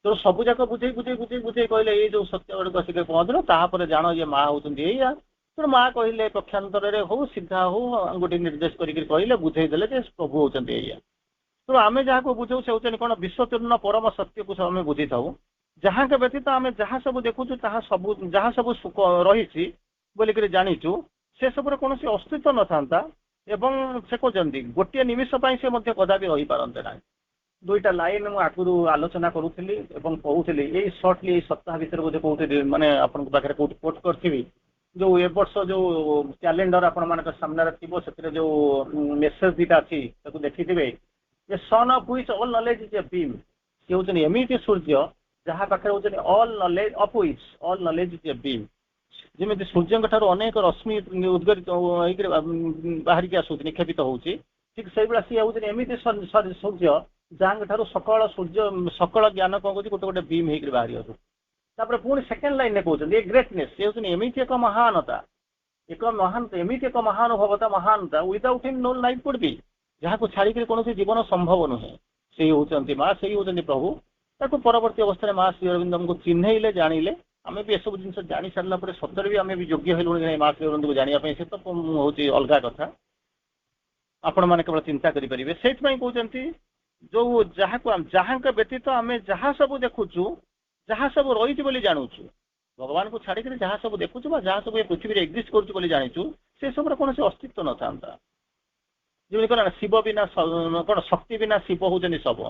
ତେଣୁ ସବୁ ଯାକ ବୁଝେଇ କହିଲେ ଏଇ ଯୋଉ ସତ୍ୟ ଗୁଡିକ ଆସିକି ପହଞ୍ଚିଲ, ତାପରେ ଜାଣ ଯେ ମା ହଉଛନ୍ତି ଏଇଆ। ତେଣୁ ମା କହିଲେ ପକ୍ଷାନ୍ତରରେ ହଉ ସିଧା ହଉ ଗୋଟେ ନିର୍ଦ୍ଦେଶ କରିକି କହିଲେ, ବୁଝେଇ ଦେଲେ ଯେ ପ୍ରଭୁ ହଉଛନ୍ତି ଏଇଆ। ତେଣୁ ଆମେ ଯାହାକୁ ବୁଝାଉ ସେ ହଉଛନ୍ତି କ'ଣ? ବିଶ୍ୱତୀର୍ଣ୍ଣ ପରମ ସତ୍ୟକୁ ଆମେ ବୁଝିଥାଉ। ଯାହାଙ୍କ ବ୍ୟତୀତ ଆମେ ଯାହା ସବୁ ଦେଖୁଛୁ, ଯାହା ସବୁ ରହିଛି ବୋଲିକିରି ଜାଣିଛୁ, ସେ ସବୁର କୌଣସି ଅସ୍ତିତ୍ୱ ନଥାନ୍ତା। ଏବଂ ସେ କହୁଛନ୍ତି ଗୋଟିଏ ନିମିଷ ପାଇଁ ସେ ମଧ୍ୟ କଦାପି ରହିପାରନ୍ତେ ନାହିଁ। ଦୁଇଟା ଲାଇନ ମୁଁ ଆଗରୁ ଆଲୋଚନା କରୁଥିଲି ଏବଂ କହୁଥିଲି, ଏଇ ସର୍ଟଲି ଏଇ ସପ୍ତାହ ଭିତରେ ବୋଧେ କହୁଥିଲି, ମାନେ ଆପଣଙ୍କ ପାଖରେ କୋଉଠି କୋଟ କରିଥିବି, ଯୋଉ ଏ ବର୍ଷ ଯୋଉ କ୍ୟାଲେଣ୍ଡର ଆପଣମାନଙ୍କ ସାମ୍ନାରେ ଥିବ, ସେଥିରେ ଯୋଉ ମେସେଜ ଦିଟା ଅଛି ତାକୁ ଦେଖିଥିବେ। A sun of which all knowledge is a beam, ସେ ହଉଛନ୍ତି ଏମିତି ସୂର୍ଯ୍ୟ ଯାହା ପାଖରେ ହଉଛନ୍ତି all knowledge of which all knowledge is a beam. ଯେମିତି ସୂର୍ଯ୍ୟଙ୍କ ଠାରୁ ଅନେକ ରଶ୍ମି ଉଦ୍ଗରିତ ହେଇକି ବାହାରିକି ଆସୁଛି, ନିକ୍ଷେପିତ ହଉଛି, ଠିକ ସେଇଭଳିଆ ସିଏ ହଉଛନ୍ତି ଏମିତି ସୂର୍ଯ୍ୟ ଯାହାଙ୍କ ଠାରୁ ସକଳ ଜ୍ଞାନ କ'ଣ କହୁଛି ଗୋଟେ ବିମ୍ ହେଇକି ବାହାରି ଆସୁଛି। ତାପରେ ପୁଣି ସେକେଣ୍ଡ ଲାଇନରେ କହୁଛନ୍ତି ଏ ଗ୍ରେଟନେସ୍, ସେ ହଉଛନ୍ତି ଏମିତି ଏକ ମହାନତା, ଏମିତି ଏକ ମହାନୁଭବତା, ମହାନତା, ୱିଦାଉଟ୍ ହିମ୍ ନୋ ଲାଇଫ୍ କୁଡ୍ ବି, ଯାହାକୁ ଛାଡ଼ିକରି କୌଣସି ଜୀବନ ସମ୍ଭବ ନୁହେଁ। ସେଇ ହଉଛନ୍ତି ମା, ସେଇ ହଉଛନ୍ତି ପ୍ରଭୁ। ତାକୁ ପରବର୍ତ୍ତୀ ଅବସ୍ଥାରେ ମା ଶ୍ରୀ ଅରବିନ୍ଦଙ୍କୁ ଚିହ୍ନେଇଲେ, ଜାଣିଲେ। ଆମେ ବି ଏସବୁ ଜିନିଷ ଜାଣି ସାରିଲା ପରେ ସତରେ ବି ଆମେ ବି ଯୋଗ୍ୟ ହେଲୁଣି ମା ଶ୍ରୀ ଅରବିନ୍ଦଙ୍କୁ ଜାଣିବା ପାଇଁ, ସେ ତ ହଉଛି ଅଲଗା କଥା। ଆପଣମାନେ କେବଳ ଚିନ୍ତା କରିପାରିବେ। ସେଇଥିପାଇଁ କହୁଛନ୍ତି ଯୋଉ ଯାହାଙ୍କ ବ୍ୟତୀତ ଆମେ ଯାହା ସବୁ ଦେଖୁଛୁ, ଯାହା ସବୁ ରହିଛି ବୋଲି ଜାଣୁଛୁ, ଭଗବାନଙ୍କୁ ଛାଡ଼ିକରି ଯାହା ସବୁ ଦେଖୁଛୁ ବା ଯାହା ସବୁ ଏ ପୃଥିବୀରେ ଏକ୍ଜିଷ୍ଟ କରୁଛୁ ବୋଲି ଜାଣିଛୁ, ସେ ସବୁର କୌଣସି ଅସ୍ତିତ୍ୱ ନଥାନ୍ତା। ଯେମିତି କ'ଣ ଶିବ ବିନା କ'ଣ ଶକ୍ତି ବିନା ଶିବ ହଉଛନ୍ତି ଶବ।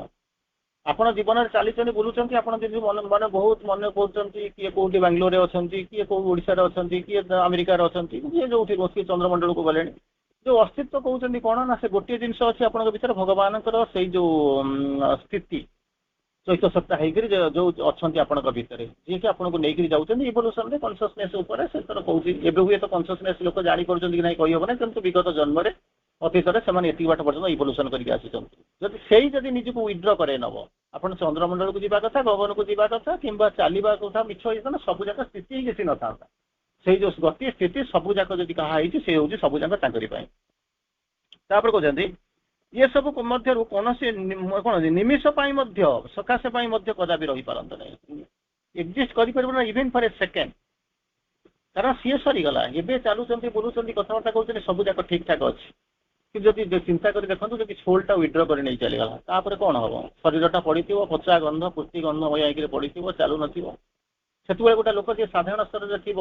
ଆପଣ ଜୀବନରେ ଚାଲିଛନ୍ତି, ବୁଲୁଛନ୍ତି, ଆପଣ ଯଦି ବହୁତ ମନେ କରୁଛନ୍ତି, କିଏ କୋଉଠି ବାଙ୍ଗାଲୋରରେ ଅଛନ୍ତି, କିଏ କୋଉ ଓଡ଼ିଶାରେ ଅଛନ୍ତି, କିଏ ଆମେରିକାରେ ଅଛନ୍ତି, କିଏ ଯୋଉଠି ବସି ଚନ୍ଦ୍ରମଣ୍ଡଳକୁ ଗଲେଣି। ଯୋଉ ଅସ୍ତିତ୍ୱ କହୁଛନ୍ତି କ'ଣ ନା ସେ ଗୋଟିଏ ଜିନିଷ ଅଛି ଆପଣଙ୍କ ଭିତରେ, ଭଗବାନଙ୍କର ସେଇ ଯୋଉ ସ୍ଥିତି ଚୈତ ସତ୍ତା ହେଇକରି ଯୋଉ ଅଛନ୍ତି ଆପଣଙ୍କ ଭିତରେ, ଯିଏକି ଆପଣଙ୍କୁ ନେଇକରି ଯାଉଛନ୍ତି ଇଭଲ୍ୟୁସନରେ, କନସିୟସନେସ୍ ଉପରେ। ସେ ତର କହୁଛି ଏବେ ହୁଏ ତ କନସିୟସନେସ୍ ଲୋକ ଜାଣିପାରୁଛନ୍ତି କି ନାହିଁ କହିହବ ନାହିଁ, କିନ୍ତୁ ବିଗତ ଜନ୍ମରେ ଅତୀତରେ ସେମାନେ ଏତିକି ବାଟ ପର୍ଯ୍ୟନ୍ତ ଇଭଲ୍ୟୁସନ କରିକି ଆସିଛନ୍ତି। ଯଦି ନିଜକୁ ୱିଡ୍ର କରେଇ ନେବ, ଆପଣ ଚନ୍ଦ୍ରମଣ୍ଡଳକୁ ଯିବା କଥା, ଗଗନକୁ ଯିବା କଥା, କିମ୍ବା ଚାଲିବା କଥା ମିଛ ହେଇଥାନ୍ତା, ସବୁ ଯାକ ସ୍ଥିତି ହିଁ କିଛି ନଥାନ୍ତା। ସେଇ ଯୋଉ ଗତି ସ୍ଥିତି ସବୁ ଯାକ ଯଦି କାହା ହେଇଛି, ସେ ହଉଛି ସବୁ ଯାକ ତାଙ୍କରି ପାଇଁ। ତାପରେ କହୁଛନ୍ତି ଇଏ ସବୁ ମଧ୍ୟରୁ କୌଣସି କ'ଣ ନିମିଷ ପାଇଁ ମଧ୍ୟ, ସକାଶେ ପାଇଁ ମଧ୍ୟ କଦାପି ରହିପାରନ୍ତେ ନାହିଁ, ଏକ୍ଜିଷ୍ଟ କରିପାରିବ ନା ଇଭେନ୍ ଫର୍ ଏ ସେକେଣ୍ଡ। କାରଣ ସିଏ ସରିଗଲା, ଏବେ ଚାଲୁଛନ୍ତି, ବୁଲୁଛନ୍ତି, କଥାବାର୍ତ୍ତା କରୁଛନ୍ତି, ସବୁ ଯାକ ଠିକ ଠାକ ଅଛି। କିନ୍ତୁ ଯଦି ଚିନ୍ତା କରି ଦେଖନ୍ତୁ, ଯଦି ସୋଲଟା ୱିଡ୍ର କରି ନେଇ ଚାଲିଗଲା, ତାପରେ କ'ଣ ହବ? ଶରୀରଟା ପଡିଥିବ, ପଚା ଗନ୍ଧ ପୁଷ୍ଟି ଗନ୍ଧ ଭୟ ହେଇକିରି ପଡିଥିବ, ଚାଲୁନଥିବ। ସେତେବେଳେ ଗୋଟେ ଲୋକ ଯିଏ ସାଧାରଣ ସ୍ତରରେ ଥିବ,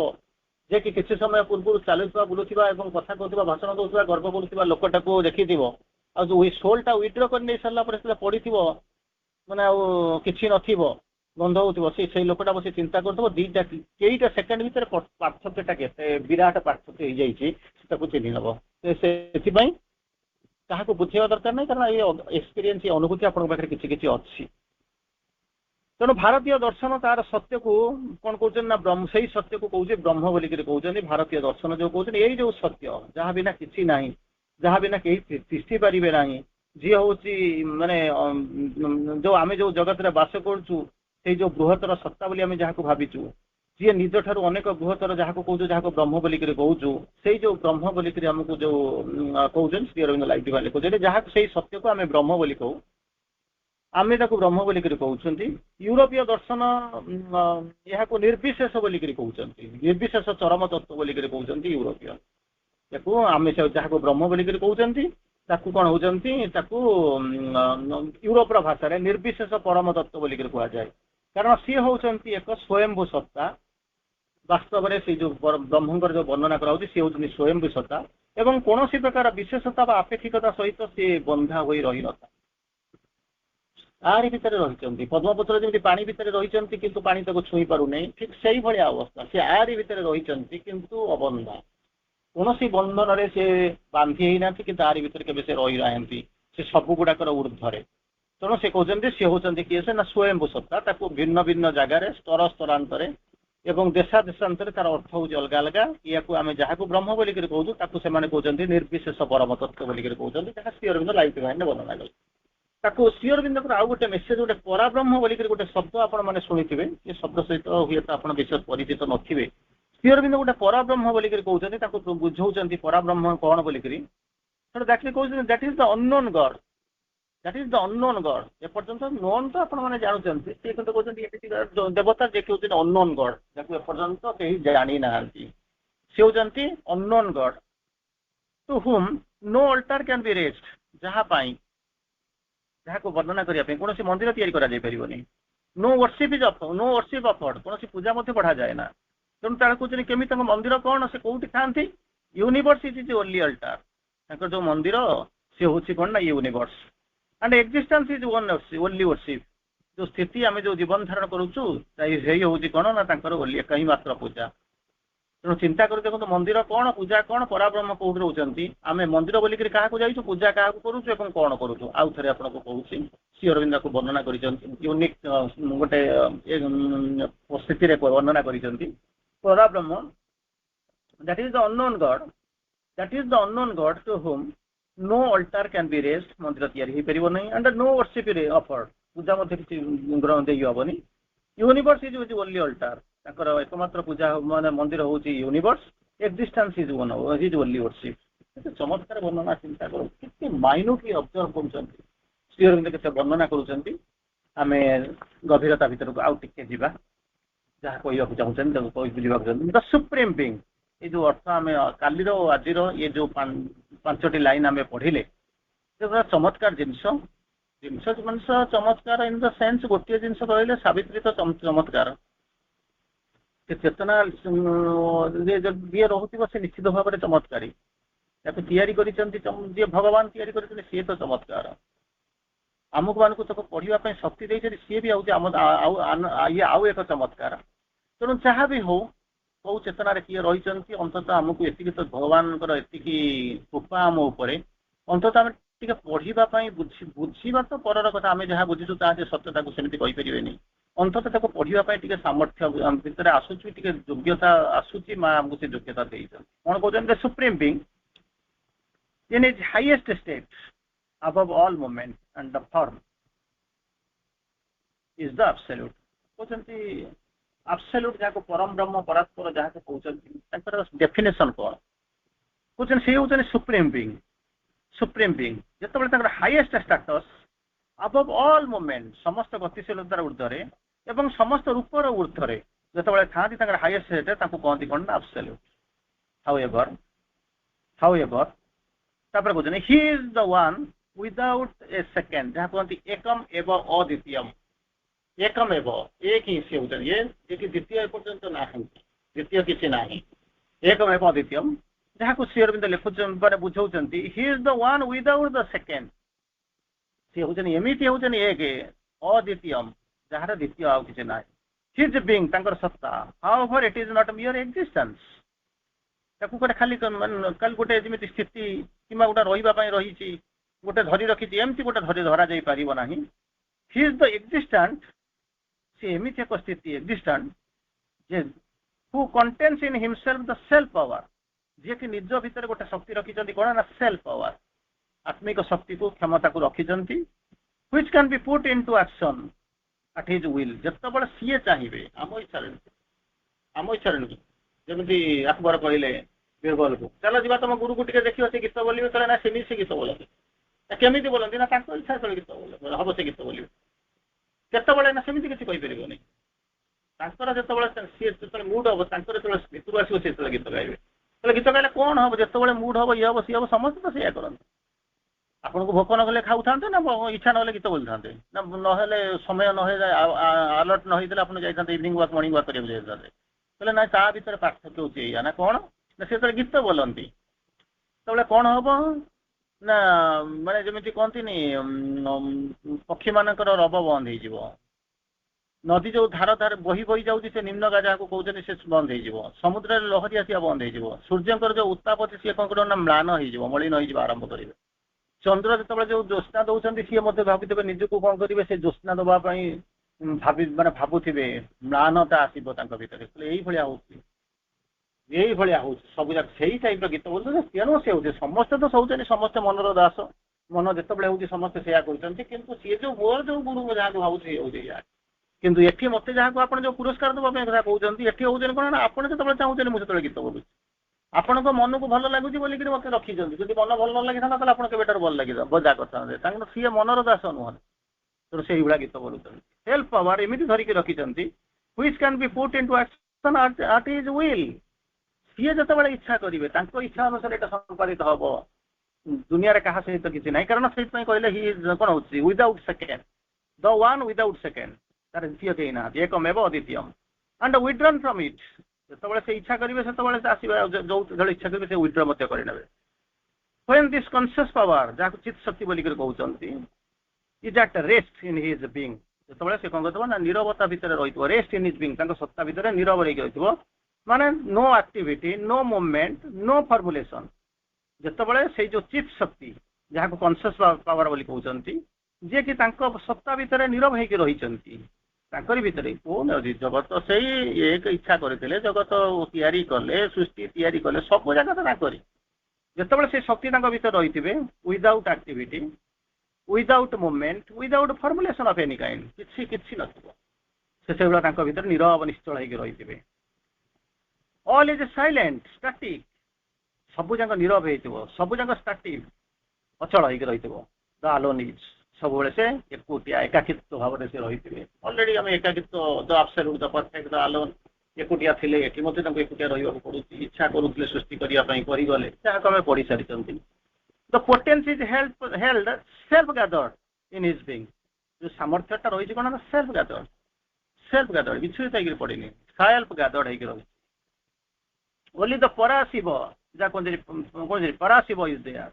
ଯେ କି କିଛି ସମୟ ପୂର୍ବରୁ ଚାଲୁଥିବା, ବୁଲୁଥିବା ଏବଂ କଥା କହୁଥିବା, ଭାଷଣ ଦଉଥିବା, ଗର୍ବ କରୁଥିବା ଲୋକଟାକୁ ଦେଖିଥିବ, ଆଉ ଯୋଉ ସୋଲଟା ୱିଡ୍ର କରି ନେଇ ସାରିଲା ପରେ ସେଟା ପଡିଥିବ, ମାନେ ଆଉ କିଛି ନଥିବ, ଗନ୍ଧ ହଉଥିବ, ସେଇ ଲୋକଟା ବସି ଚିନ୍ତା କରୁଥିବ, କେଇଟା ସେକେଣ୍ଡ ଭିତରେ ପାର୍ଥକ୍ୟଟା କେତେ ବିରାଟ ପାର୍ଥକ୍ୟ ହେଇଯାଇଛି, ତାକୁ ଚିହ୍ନି ନେବ। ସେଥିପାଇଁ କାହାକୁ ବୁଝେଇବା ଦରକାର ନାହିଁ, କାରଣ ଏ ଏକ୍ସପିରିଏନ୍ସ, ଏ ଅନୁଭୂତି ଆପଣଙ୍କ ପାଖରେ କିଛି କିଛି ଅଛି। ତେଣୁ ଭାରତୀୟ ଦର୍ଶନ ତାର ସତ୍ୟକୁ କ'ଣ କହୁଛନ୍ତି ନା ସେଇ ସତ୍ୟକୁ କହୁଛି ବ୍ରହ୍ମ ବୋଲିକିରି କହୁଛନ୍ତି। ଭାରତୀୟ ଦର୍ଶନ ଯୋଉ କହୁଛନ୍ତି ଏଇ ଯୋଉ ସତ୍ୟ, ଯାହା ବିନା କିଛି ନାହିଁ, ଯାହା ବିନା କେହି ତିଷ୍ଠି ପାରିବେ ନାହିଁ, ଯିଏ ହଉଛି ମାନେ ଯୋଉ ଆମେ ଯୋଉ ଜଗତରେ ବାସ କରୁଛୁ, ସେଇ ଯୋଉ ବୃହତ୍ତର ସତ୍ତା ବୋଲି ଆମେ ଯାହାକୁ ଭାବିଛୁ, जी निज ठारू अनेक बृहत्तर जहाँ कौच जहाँ ब्रह्म बोलिक कौचु से जो ब्रह्म बोलिक आमको जो कौन श्री अरविंद लाइफ डिवाइन लिखुचे जहाँ से सत्य को आम ब्रह्म बोली कहू आमे ताको ब्रह्म बोलिक कहते यूरोपीय दर्शन यहाँ निर्विशेष बोलिक कहते निर्विशेष चरम तत्व बोलिक कहते यूरोपीय याकू आम जहाँ ब्रह्म बोलिक कहते ताकू कौन होती यूरोप भाषा निर्विशेष परम तत्व बोलिक कहुए कारण सी होती एक स्वयंभू सत्ता वास्तव में से जो ब्रह्मंकर जो वर्णना कराऊँ सी हूँ स्वयंभू सत्ता एवं कौन प्रकार विशेषता आपेक्षिकता सहित सी बंधा हो रही नता आरी भितर रही पद्मपत्र जमी पानी भितर रही किंतु पानी ताको छुई पारुनी ठीक से भाया अवस्था सी आरी भितर रही किंतु अबंधा कौन बंधन से बांधि ना कि आरी भितर के रही रहा से सब गुड़ाकर ऊर्धरे तेणु से कहते सी होती किए से ना स्वयंभू सत्ता ताको भिन्न भिन्न जगार स्तर स्तरांतरे एवं देशा देशांतर तार अर्थ हूँ अलग अलग या आम जहाँ ब्रह्म बोलिक कहूँ कहते निर्विशेष परम तत्व बोलिक कहते जहाँ श्री अरविंद लाइफ डिवाइन वर्णना कले ताको श्री अरविंद आउ गोटे मेसेज गोटे पराब्रह्म बोलिक गोटे शब्द आपने शुणिथे ये शब्द सहित हुए तो आप विशेष परिचित नथिबे श्री अरविंद गोटे पराब्रह्म बोलिक कहते बुझाऊँ पराब्रह्म कौन बोलिक दैट कहते that is the unknown God that is the unknown God एपर्यंत नोन तो आपण मैंने जानते कहते देवता जे कि अननोन गॉड जहाँ एपर्यंत कहीं जानी ना सी होती unknown God to whom no altar can be raised जहाँपाई जहाँ को वर्णना करने कौन मंदिर या no worship is no worship offered कौन पूजा बढ़ा जाए ना तेणु तार कहते केमी मंदिर कौन से कौटी था universe is is only alter जो मंदिर सी हूँ कौन ना universe and existence is only worship जो स्थिति आम जो जीवन धारण करुचु हूँ कौन ना कहीं मात्र पूजा तेणु चिंता कर देखो मंदिर कौन पूजा कौन पराब्रह्म कौट रोचंती आम मंदिर बोलिक क्या जाइछु पूजा क्या करुचु एवं कौन करुचु आउ थे आपको कहूँ श्री अरविंद को वर्णना कर यूनिक गोटे स्थिति वर्णना कर पराब्रह्म that is the unknown God that is the unknown God to whom no altar can be raised मंदिर या पारना एंड नो वर्शिप अफर्ड पूजा ग्रहण दे हेनी universe is is only altar एकमात्र पूजा माने मंदिर हूँ universe existence is only worship चमत्कार वर्णना चिंता कर माइन्यूटली ऑब्जर्व कर श्री अरविंद के वर्णना करें गभीरता भितर को आउ टिके जा जहाँ कहवाक चाहते बुझा द सुप्रीम बीइंग ये जो अर्थ आम काली आज ये जो पांचटी लाइन आम पढ़िले चमत्कार जिनस जिनस चमत्कार इन द सेन्स गोटे जिनस रही सावित्री तो चमत्कार चेतना जी रोथ से निश्चित भाव में चमत्कारी जी भगवान सी तो चमत्कार आमुक मान को पढ़ाई शक्ति देते सी भी ये आउ एक चमत्कार तेणु जहाँ भी हो कौ चेतना किए रही अंततः आमको ये तो भगवान कृपा आम उपर अंततः आम पढ़ाई बुझा तो पर कथा आम जहाँ बुझीचु सत्यता को सेमती कहींपरेनि अंततः पढ़ाई सामर्थ्य भितर आसूची योग्यता आसूची माँ आमको से योग्यता दे कौन कहते supreme being in is highest state above all moment and the form is the absolute कहते absolute जहाँ को परम ब्रह्म परात्पर जहाँ को कहते डेफिनेशन कौन कहते से होते सुप्रीम बीइंग जिते highest status above all moment समस्त गतिशीलतार ऊर्ध्वे एवं समस्त रूपर ऊर्ध्वे जिते था हाईएस्ट स्टेट कहते कौन ना absolute however तापर कहते he is the one without a second जहाँ कहते एकम एव अद्वितीयम एकम एव एक ही से होते ये द्वितीय पर्यंत ना द्वितीय किसी ना एकम एव अद्वितीयम जहाँ को श्री अरविंद लिखुचे बुझाऊँ he is the one without the second सी होती एमती होती एक अद्वितीयम जहाँ द्वितीय आउ कि ना हिज बीइंग सत्ता however it is not मियर existence खाली गोटे जमी स्थिति कि गोटे रही गोटे धरी रखी एमती गोटे धरी धरा जा पारना ही इज द एक्जिस्टेंट सी एमती एक स्थिति एक्जिस्टेंट जे who contains in himself the self power जी कि निज भितर गोटे शक्ति रखी कौन ना सेल्फ पावर आत्मिक शक्ति को क्षमता को रखी which can be put into action at his will जिते सी चाहिए आम इच्छा ଆମ ଇଚ୍ଛାରେ ନୁହେଁ। ଯେମିତି ଆକବର କହିଲେ ବିରବଲକୁ ଚାଲ ଯିବା ତମ ଗୁରୁକୁ ଟିକେ ଦେଖିବ ସେ ଗୀତ ବୋଲିବେ, କହିଲେ ନା ସେମିତି ସେ ଗୀତ ବୋଲନ୍ତି। କେମିତି ବୋଲନ୍ତି ନା ତାଙ୍କ ଇଚ୍ଛା ଯେତେବେଳେ ଗୀତ ହବ ସେ ଗୀତ ବୋଲିବେ। କେତେବେଳେ ନା ସେମିତି କିଛି କହିପାରିବନି। ତାଙ୍କର ଯେତେବେଳେ ସିଏ ଯେତେବେଳେ ମୁଡ୍ ହବ, ତାଙ୍କର ଯେତେବେଳେ ଭିତରୁ ଆସିବ ସେ ଯେତେବେଳେ ଗୀତ ଗାଇବେ। ତାହେଲେ ଗୀତ ଗାଇଲେ କଣ ହବ, ଯେତେବେଳେ ମୁଡ୍ ହବ ଇଏ ହବ ସିଏ ହବ, ସମସ୍ତେ ତ ସେଇଆ କରନ୍ତି। ଆପଣଙ୍କୁ ଭୋକ ନକଲେ ଖାଉଥାନ୍ତେ ନା ଇଚ୍ଛା ନହେଲେ ଗୀତ ବୋଲିଥାନ୍ତେ, ନା ନହେଲେ ସମୟ ନହେଲେ ଆଲର୍ଟ ନ ହେଇଥିଲେ ଆପଣ ଯାଇଥାନ୍ତେ ଇଭିନିଂ ୱାକ୍ ମର୍ଣ୍ଣିଂ ୱାକ୍ କରିବାକୁ ଯାଇଥାନ୍ତେ। କହିଲେ ନାଇଁ ତା ଭିତରେ ପାର୍ଥକ୍ୟ ହେଉଛି ଏଇଆ ନା କଣ, ନା ସେ ଯେତେବେଳେ ଗୀତ ବୋଲନ୍ତି ସେତେବେଳେ କଣ ହବ ନା ମାନେ ଯେମିତି କହନ୍ତିନି ପକ୍ଷୀମାନଙ୍କର ରବ ବନ୍ଦ ହେଇଯିବ, ନଦୀ ଯୋଉ ଧାର ଧାର ବହି ବହି ଯାଉଛି ସେ ନିମ୍ନ ଯାହାକୁ କହୁଛନ୍ତି ସେ ବନ୍ଦ ହେଇଯିବ, ସମୁଦ୍ରରେ ଲହରୀ ଆସିବା ବନ୍ଦ ହେଇଯିବ, ସୂର୍ଯ୍ୟଙ୍କର ଯୋଉ ଉତ୍ତାପ ଅଛି ସିଏ କଣ କରିବ ନା ମ୍ଳାନ ହେଇଯିବ, ମଳିନ ହେଇଯିବ ଆରମ୍ଭ କରିବେ। ଚନ୍ଦ୍ର ଯେତେବେଳେ ଯୋଉ ଜ୍ୟୋତ୍ସ୍ନା ଦଉଛନ୍ତି ସିଏ ମଧ୍ୟ ଭାବିଥିବେ ନିଜକୁ କଣ କରିବେ ସେ ଜ୍ୟୋତ୍ସ୍ନା ଦବା ପାଇଁ ଭାବୁଥିବେ, ମ୍ଳାନତା ଆସିବ ତାଙ୍କ ଭିତରେ। ଏଇଭଳିଆ ହଉଛି ସବୁ ଯାକ ସେଇ ଟାଇପର ଗୀତ ବୋଲୁଛନ୍ତି। ତେଣୁ ସେ ହଉଛି ସମସ୍ତେ ତ ଶୋଉଛନ୍ତି, ସମସ୍ତେ ମନର ଦାସ, ମନ ଯେତେବେଳେ ହଉଛି ସମସ୍ତେ ସେଇଆ କରୁଛନ୍ତି। କିନ୍ତୁ ସିଏ ଯୋଉ ମୋର ଯୋଉ ଗୁରୁ ଯାହାକୁ ଭାବୁଛି ହଉଛି ଇୟା। କିନ୍ତୁ ଏଠି ମତେ ଯାହାକୁ ଆପଣ ଯୋଉ ପୁରସ୍କାର ଦେବା ପାଇଁ କଥା କହୁଛନ୍ତି, ଏଠି ହଉଛନ୍ତି କଣ ନା ଆପଣ ଯେତେବେଳେ ଚାହୁଁଛନ୍ତି ମୁଁ ସେତେବେଳେ ଗୀତ ବୋଲୁଛି। ଆପଣଙ୍କ ମନକୁ ଭଲ ଲାଗୁଛି ବୋଲିକିରି ମତେ ରଖିଛନ୍ତି, ଯଦି ମନ ଭଲ ନ ଲାଗିଥାନ୍ତା ତାହେଲେ ଆପଣ କେବେଠାରୁ ଭଲ ଲାଗିଥାନ୍ତା ବଜା କରିଥାନ୍ତେ। ତାଙ୍କର ସିଏ ମନର ଦାସ ନୁହନ୍ତି, ତେଣୁ ସେଇଭଳିଆ ଗୀତ ବୋଲୁଛନ୍ତି। ସେଲ୍ଫ ପାୱାର ଏମିତି ଧରିକି ରଖିଛନ୍ତି which can be put into action at his will। ସିଏ ଯେତେବେଳେ ଇଚ୍ଛା କରିବେ ତାଙ୍କ ଇଚ୍ଛା ଅନୁସାରେ ଏଇଟା ସମ୍ପାଦିତ ହବ, ଦୁନିଆରେ କାହା ସହିତ କିଛି ନାହିଁ। କାରଣ ସେଇଥିପାଇଁ କହିଲେ ହି କଣ ହଉଛି ୱିଦାଉଟ୍ ସେକେଣ୍ଡ, ଦ ୱାନ୍ ୱିଦାଉଟ୍ ସେକେଣ୍ଡ, ତାର ଦ୍ୱିତୀୟ କେହି ନାହାନ୍ତି, ଏକମେବ ଅଦ୍ୱିତୀୟମ୍ ଆଣ୍ଡ ୱିଡ୍ରନ୍ ଫ୍ରମ୍ ଇଟ୍। ଯେତେବେଳେ ସେ ଇଚ୍ଛା କରିବେ ସେତେବେଳେ ସେ ଆସିବେ, ଯୋଉ ଇଚ୍ଛା କରିବେ ସେ ୱିଡ୍ର ମଧ୍ୟ କରିନେବେ। when this conscious power ଯାହାକୁ ଚିତ୍ ଶକ୍ତି ବୋଲିକରି କହୁଛନ୍ତି is at rest in his being, ଯେତେବେଳେ ସେ କଣ କରିଥିବ ନା ନିରବତା ଭିତରେ ରହିଥିବ, ରେଷ୍ଟ ଇନ୍ ହିଜ୍ ବିଙ୍ଗ, ତାଙ୍କ ସତ୍ତା ଭିତରେ ନିରବ ହେଇକି ରହିଥିବ, ମାନେ no activity, no movement, no formulation. ଯେତେବେଳେ ସେଇ ଯୋଉ ଚିତ୍ ଶକ୍ତି ଯାହାକୁ କନସିୟସ୍ ପାୱାର ବୋଲି କହୁଛନ୍ତି, ଯିଏକି ତାଙ୍କ ସତ୍ତା ଭିତରେ ନିରବ ହେଇକି ରହିଛନ୍ତି, ତାଙ୍କରି ଭିତରେ କୋଣ ଅଛି ଜଗତ ସେଇ ଏକ ଇଚ୍ଛା କରିଥିଲେ, ଜଗତ ତିଆରି କଲେ, ସୃଷ୍ଟି ତିଆରି କଲେ, ସବୁ ଜାଗା ତ ତାଙ୍କରି। ଯେତେବେଳେ ସେ ଶକ୍ତି ତାଙ୍କ ଭିତରେ ରହିଥିବେ, without activity, without movement, without formulation of any kind, କିଛି ନଥିବ, ସେ ସେଇଭଳିଆ ତାଙ୍କ ଭିତରେ ନିରବ ନିଶ୍ଚଳ ହେଇକି ରହିଥିବେ। ଅଲ୍ ଇଜ୍ ସାଇଲେଣ୍ଟ ଷ୍ଟାଟିକ୍, ସବୁ ଯାକ ନିରବ ହେଇଥିବ, ସବୁ ଯାକ ଷ୍ଟାଟିକ୍ ଅଚଳ ହେଇକି ରହିଥିବ। ଦ ଆଲୋନ୍ ଇଜ୍, ସବୁବେଳେ ସେ ଏକୁଟିଆ ଏକାକିତ୍ୱ ଭାବରେ ସେ ରହିଥିବେ। ଅଲରେଡି ଆମେ ଏକାକିତ୍ୱ, ଦ ଆବସଲ୍ୟୁଟ୍, ଦ ପରଫେକ୍ଟ, ଦ ଆଲୋନ୍, ଏକୁଟିଆ ଥିଲେ, ଏଠି ମଧ୍ୟ ତାଙ୍କୁ ଏକୁଟିଆ ରହିବାକୁ ପଡୁଛି। ଇଚ୍ଛା କରୁଥିଲେ ସୃଷ୍ଟି କରିବା ପାଇଁ, କରିଗଲେ, ଯାହାକୁ ଆମେ ପଢି ସାରିଛନ୍ତି। The potence is held self gathered in his being, ଯୋଉ ସାମର୍ଥ୍ୟଟା ରହିଛି କଣ ନା ସେଲ୍ଫ ଗାଦର୍ଡ, ବିଚ୍ଛୁରିତ ହେଇକି ପଡିନି, ସେଲ୍ଫ ଗାଦର୍ଡ ହେଇକି ରହିଛି। only the ପରାଶିବ, ଯାହା କହୁଛନ୍ତି ପରାଶିବ is there,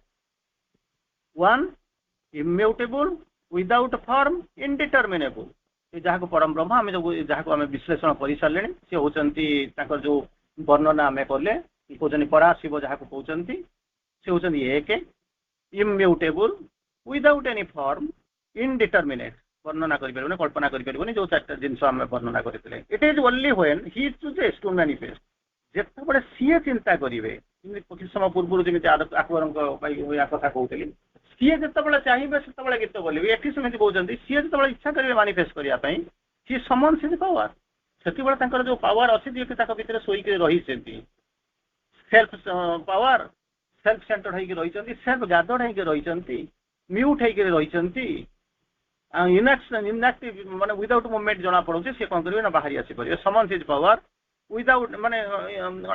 one immutable, without form, indeterminable। ଯାହାକୁ ପରମ ବ୍ରହ୍ମ ଆମେ ଯାହାକୁ ଆମେ ବିଶ୍ଳେଷଣ କରିସାରିଲେଣି, ସେ ହଉଛନ୍ତି ତାଙ୍କର ଯୋଉ ବର୍ଣ୍ଣନା ଆମେ କଲେ, କହୁଛନ୍ତି ପରାଶିବ ଯାହାକୁ କହୁଛନ୍ତି, ସେ ହଉଛନ୍ତି ଏକ, immutable, without any form, indeterminate, ବର୍ଣ୍ଣନା କରିପାରିବନି, କଳ୍ପନା କରିପାରିବନି, ଯୋଉ ଚାରିଟା ଜିନିଷ ଆମେ ବର୍ଣ୍ଣନା କରିଥିଲେ। it is only when he chooses to manifest, ଯେତେବେଳେ ସିଏ ଚିନ୍ତା କରିବେ, କିଛି ସମୟ ପୂର୍ବରୁ ଯେମିତି ଆକବରଙ୍କ ପାଇଁ କଥା କହୁଥିଲି, ସିଏ ଯେତେବେଳେ ଚାହିଁବେ ସେତେବେଳେ ଗୀତ ବୋଲିବେ। ଏଠି ସେମିତି କହୁଛନ୍ତି ସିଏ ଯେତେବେଳେ ଇଚ୍ଛା କରିବେ ମାନିଫେଷ୍ଟ କରିବା ପାଇଁ, ସିଏ ସମନ୍ସ ହିଜ୍ ପାୱାର, ସେତେବେଳେ ତାଙ୍କର ଯୋଉ ପାୱାର ଅଛି ଯିଏକି ତାଙ୍କ ଭିତରେ ଶୋଇକି ରହିଛନ୍ତି, ସେଲ୍ଫ ପାୱାର, ସେଲ୍ଫ ସେଣ୍ଟର୍ଡ ହେଇକି ରହିଛନ୍ତି, ସେଲ୍ଫ ଗାଦର୍ଡ ହେଇକି ରହିଛନ୍ତି, ମ୍ୟୁଟ୍ ହେଇକି ରହିଛନ୍ତି, ଇନ୍ଆକ୍ଟିଭ ମାନେ ୱିଦାଉଟ୍ ମୁଭମେଣ୍ଟ ଜଣା ପଡୁଛି। ସେ କଣ କରିବେ ନା ବାହାରି ଆସିପାରିବେ। ସମନ୍ସ ହିଜ୍ ପାୱାର ୱିଦାଉଟ୍ ମାନେ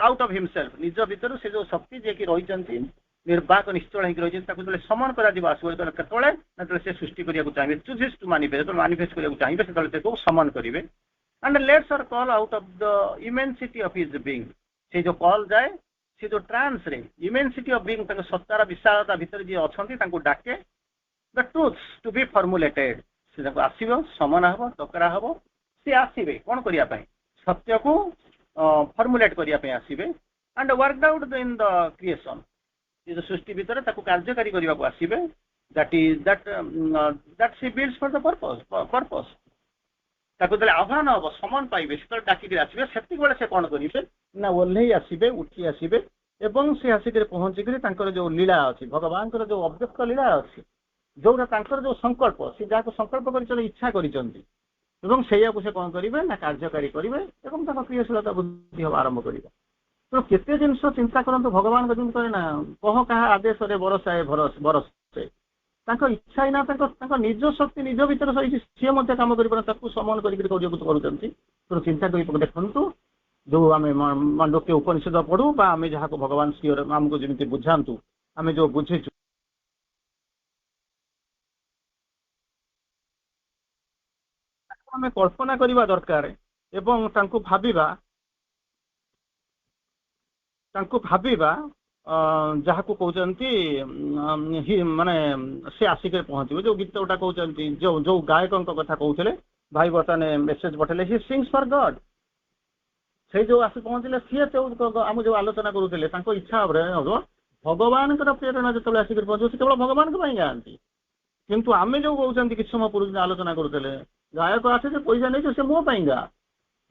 ଆଉଟ୍ ଅଫ୍ ହିମସେଲ୍ଫ, ନିଜ ଭିତରୁ ସେ ଯୋଉ ଶକ୍ତି ଯିଏକି ରହିଛନ୍ତି ନିର୍ବାକ ନିଶ୍ଚଳ ହେଇକି ରହିଛନ୍ତି, ତାକୁ ଯେତେବେଳେ ସମନ କରାଯିବ ଆସିବ, ଯେତେବେଳେ କେତେବେଳେ ଯେତେବେଳେ ସେ ସୃଷ୍ଟି କରିବାକୁ ଚାହିଁବେ, ଚୁଜେସ୍ ଟୁ ମାନିଫେଷ୍ଟ, ଯେତେବେଳେ ମାନିଫେଷ୍ଟ କରିବାକୁ ଚାହିଁବେ ସେତେବେଳେ ତାକୁ ସମନ କରିବେ। And let's are call out of the immensity of his being, ସେ ଯୋଉ କଲ୍ ଯାଏ, ସେ ଯୋଉ ଟ୍ରାନ୍ସ ରେ ଇମେନ୍ସିଟି ଅଫ୍ ବିଙ୍ଗ, ତାଙ୍କ ସତ୍ତାର ବିଶାଳତା ଭିତରେ ଯିଏ ଅଛନ୍ତି ତାଙ୍କୁ ଡାକେ, ଦ ଟ୍ରୁଥ୍ ଟୁ ବି ଫର୍ମୁଲେଟେଡ୍, ସେ ତାକୁ ଆସିବ, ସମନ ହବ, ଡକରା ହବ, ସେ ଆସିବେ କଣ କରିବା ପାଇଁ, ସତ୍ୟକୁ ଫର୍ମୁଲେଟ୍ କରିବା ପାଇଁ ଆସିବେ। And worked out in the creation, ଏ ଯୋଉ ସୃଷ୍ଟି ଭିତରେ ତାକୁ କାର୍ଯ୍ୟକାରୀ କରିବାକୁ ଆସିବେ। that she builds for the purpose, ତାକୁ ଯେତେବେଳେ ଆହ୍ୱାନ ହବ, ସମନ ପାଇବେ, ସେତେବେଳେ ଡାକିକି ଆସିବେ, ସେତିକିବେଳେ ସେ କଣ କରିବେ ନା ଓହ୍ଲେଇ ଆସିବେ, ଉଠି ଆସିବେ, ଏବଂ ସେ ଆସିକିରି ପହଞ୍ଚିକିରି ତାଙ୍କର ଯୋଉ ଲୀଳା ଅଛି, ଭଗବାନଙ୍କର ଯୋଉ ଅବ୍ୟକ୍ତ ଲୀଳା ଅଛି, ଯୋଉଟା ତାଙ୍କର ଯୋଉ ସଂକଳ୍ପ, ସେ ଯାହାକୁ ସଂକଳ୍ପ କରିଛନ୍ତି, ଇଚ୍ଛା କରିଛନ୍ତି, ଏବଂ ସେଇଆକୁ ସେ କଣ କରିବେ ନା କାର୍ଯ୍ୟକାରୀ କରିବେ ଏବଂ ତାଙ୍କ କ୍ରିୟାଶୀଳତା ବୃଦ୍ଧି ହେବା ଆରମ୍ଭ କରିବେ। ତେଣୁ କେତେ ଜିନିଷ ଚିନ୍ତା କରନ୍ତୁ, ଭଗବାନଙ୍କ ଯେମିତି କରେ ନା କହ କାହା ଆଦେଶରେ ବରସାଏ ବରସେ, ତାଙ୍କ ଇଚ୍ଛା ନା ତାଙ୍କ ନିଜ ଶକ୍ତି ନିଜ ଭିତରେ ସହିଛି, ସିଏ ମଧ୍ୟ କାମ କରିପାରେ, ତାକୁ ସମନ କରିକି କରୁଛନ୍ତି। ତେଣୁ ଚିନ୍ତା କରି ଦେଖନ୍ତୁ, ଯୋଉ ଆମେ ମାଣ୍ଡକ୍ୟ ଉପନିଷଦ ପଢୁ ବା ଆମେ ଯାହାକୁ ଭଗବାନ ଶ୍ରୀ ଆମକୁ ଯେମିତି ବୁଝାନ୍ତୁ, ଆମେ ଯୋଉ ବୁଝିଛୁ, ଆମେ କଳ୍ପନା କରିବା ଦରକାର ଏବଂ ତାଙ୍କୁ ଭାବିବା ଯାହାକୁ କହୁଛନ୍ତି ମାନେ ସେ ଆସିକି ପହଞ୍ଚିବ। ଯୋଉ ଗୀତ ଗୁଟା କହୁଛନ୍ତି, ଯୋଉ ଗାୟକଙ୍କ କଥା କହୁଥିଲେ ଭାଇ ବର୍ତ୍ତମାନ ମେସେଜ ପଠେଇଲେ, ହି ସିଙ୍ଗସ୍ ଫର ଗଡ୍। ସେଇ ଯୋଉ ଆସି ପହଞ୍ଚିଲେ ସିଏ ଆମେ ଯୋଉ ଆଲୋଚନା କରୁଥିଲେ ତାଙ୍କ ଇଚ୍ଛା ଭାବରେ ଭଗବାନଙ୍କର ପ୍ରେରଣା ଯେତେବେଳେ ଆସିକି ପହଞ୍ଚିବ, ସେ କେବଳ ଭଗବାନଙ୍କ ପାଇଁ ଗାଆନ୍ତି। କିନ୍ତୁ ଆମେ ଯୋଉ କହୁଛନ୍ତି କିଛି ସମୟ ପୂର୍ବରୁ ଆଲୋଚନା କରୁଥିଲେ, ଗାୟକ ଆସେ ଯେ ପଇସା ନେଇଛ ସେ ମୋ ପାଇଁ ଗା,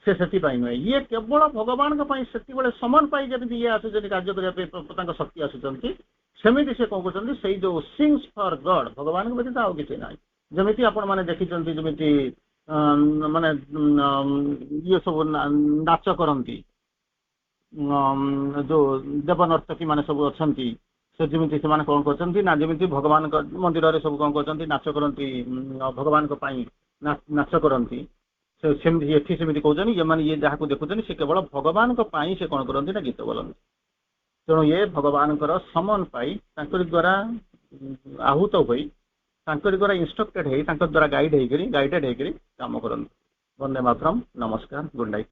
ସେ ସେଥିପାଇଁ ନୁହେଁ, ଇଏ କେବଳ ଭଗବାନଙ୍କ ପାଇଁ ସେତିକିବେଳେ ସମନ ପାଇ ଯେମିତି ଇଏ ଆସୁଛନ୍ତି କାର୍ଯ୍ୟ କରିବା ପାଇଁ ତାଙ୍କ ଶକ୍ତି ଆସୁଛନ୍ତି, ସେମିତି ସେ କଣ କରୁଛନ୍ତି, ସେଇ ଯୋଉ ସିଙ୍ଗସ୍ ଫର ଗଡ୍, ଭଗବାନଙ୍କ ବ୍ୟତୀତ ଆଉ କିଛି ନାହିଁ। ଯେମିତି ଆପଣ ମାନେ ଦେଖିଛନ୍ତି, ଯେମିତି ମାନେ ଇଏ ସବୁ ନାଚ କରନ୍ତି, ଯୋଉ ଦେବନର୍ତ୍ତକୀ ମାନେ ସବୁ ଅଛନ୍ତି, ସେ ଯେମିତି ସେମାନେ କଣ କରୁଛନ୍ତି ନା ଯେମିତି ଭଗବାନଙ୍କ ମନ୍ଦିରରେ ସବୁ କଣ କରୁଛନ୍ତି, ନାଚ କରନ୍ତି, ଭଗବାନଙ୍କ ପାଇଁ ନାଚ କରନ୍ତି। ସେମିତି ଏଠି ସେମିତି କହୁଛନ୍ତି, ଏମାନେ ଇଏ ଯାହାକୁ ଦେଖୁଛନ୍ତି ସେ କେବଳ ଭଗବାନଙ୍କ ପାଇଁ ସେ କଣ କରନ୍ତି ନା ଗୀତ ବୋଲନ୍ତି। ତେଣୁ ଇଏ ଭଗବାନଙ୍କର ସମନ ପାଇ ତାଙ୍କରି ଦ୍ୱାରା ଆହୁତ ହୋଇ ତାଙ୍କରି ଦ୍ୱାରା ଇନଷ୍ଟ୍ରକ୍ଟେଡ ହେଇ ତାଙ୍କ ଦ୍ୱାରା ଗାଇଡେଡ ହେଇକରି କାମ କରନ୍ତି। ବନ୍ଦେ ମାତରମ୍, ନମସ୍କାର, ଗୁଡ୍ ନାଇଟ୍।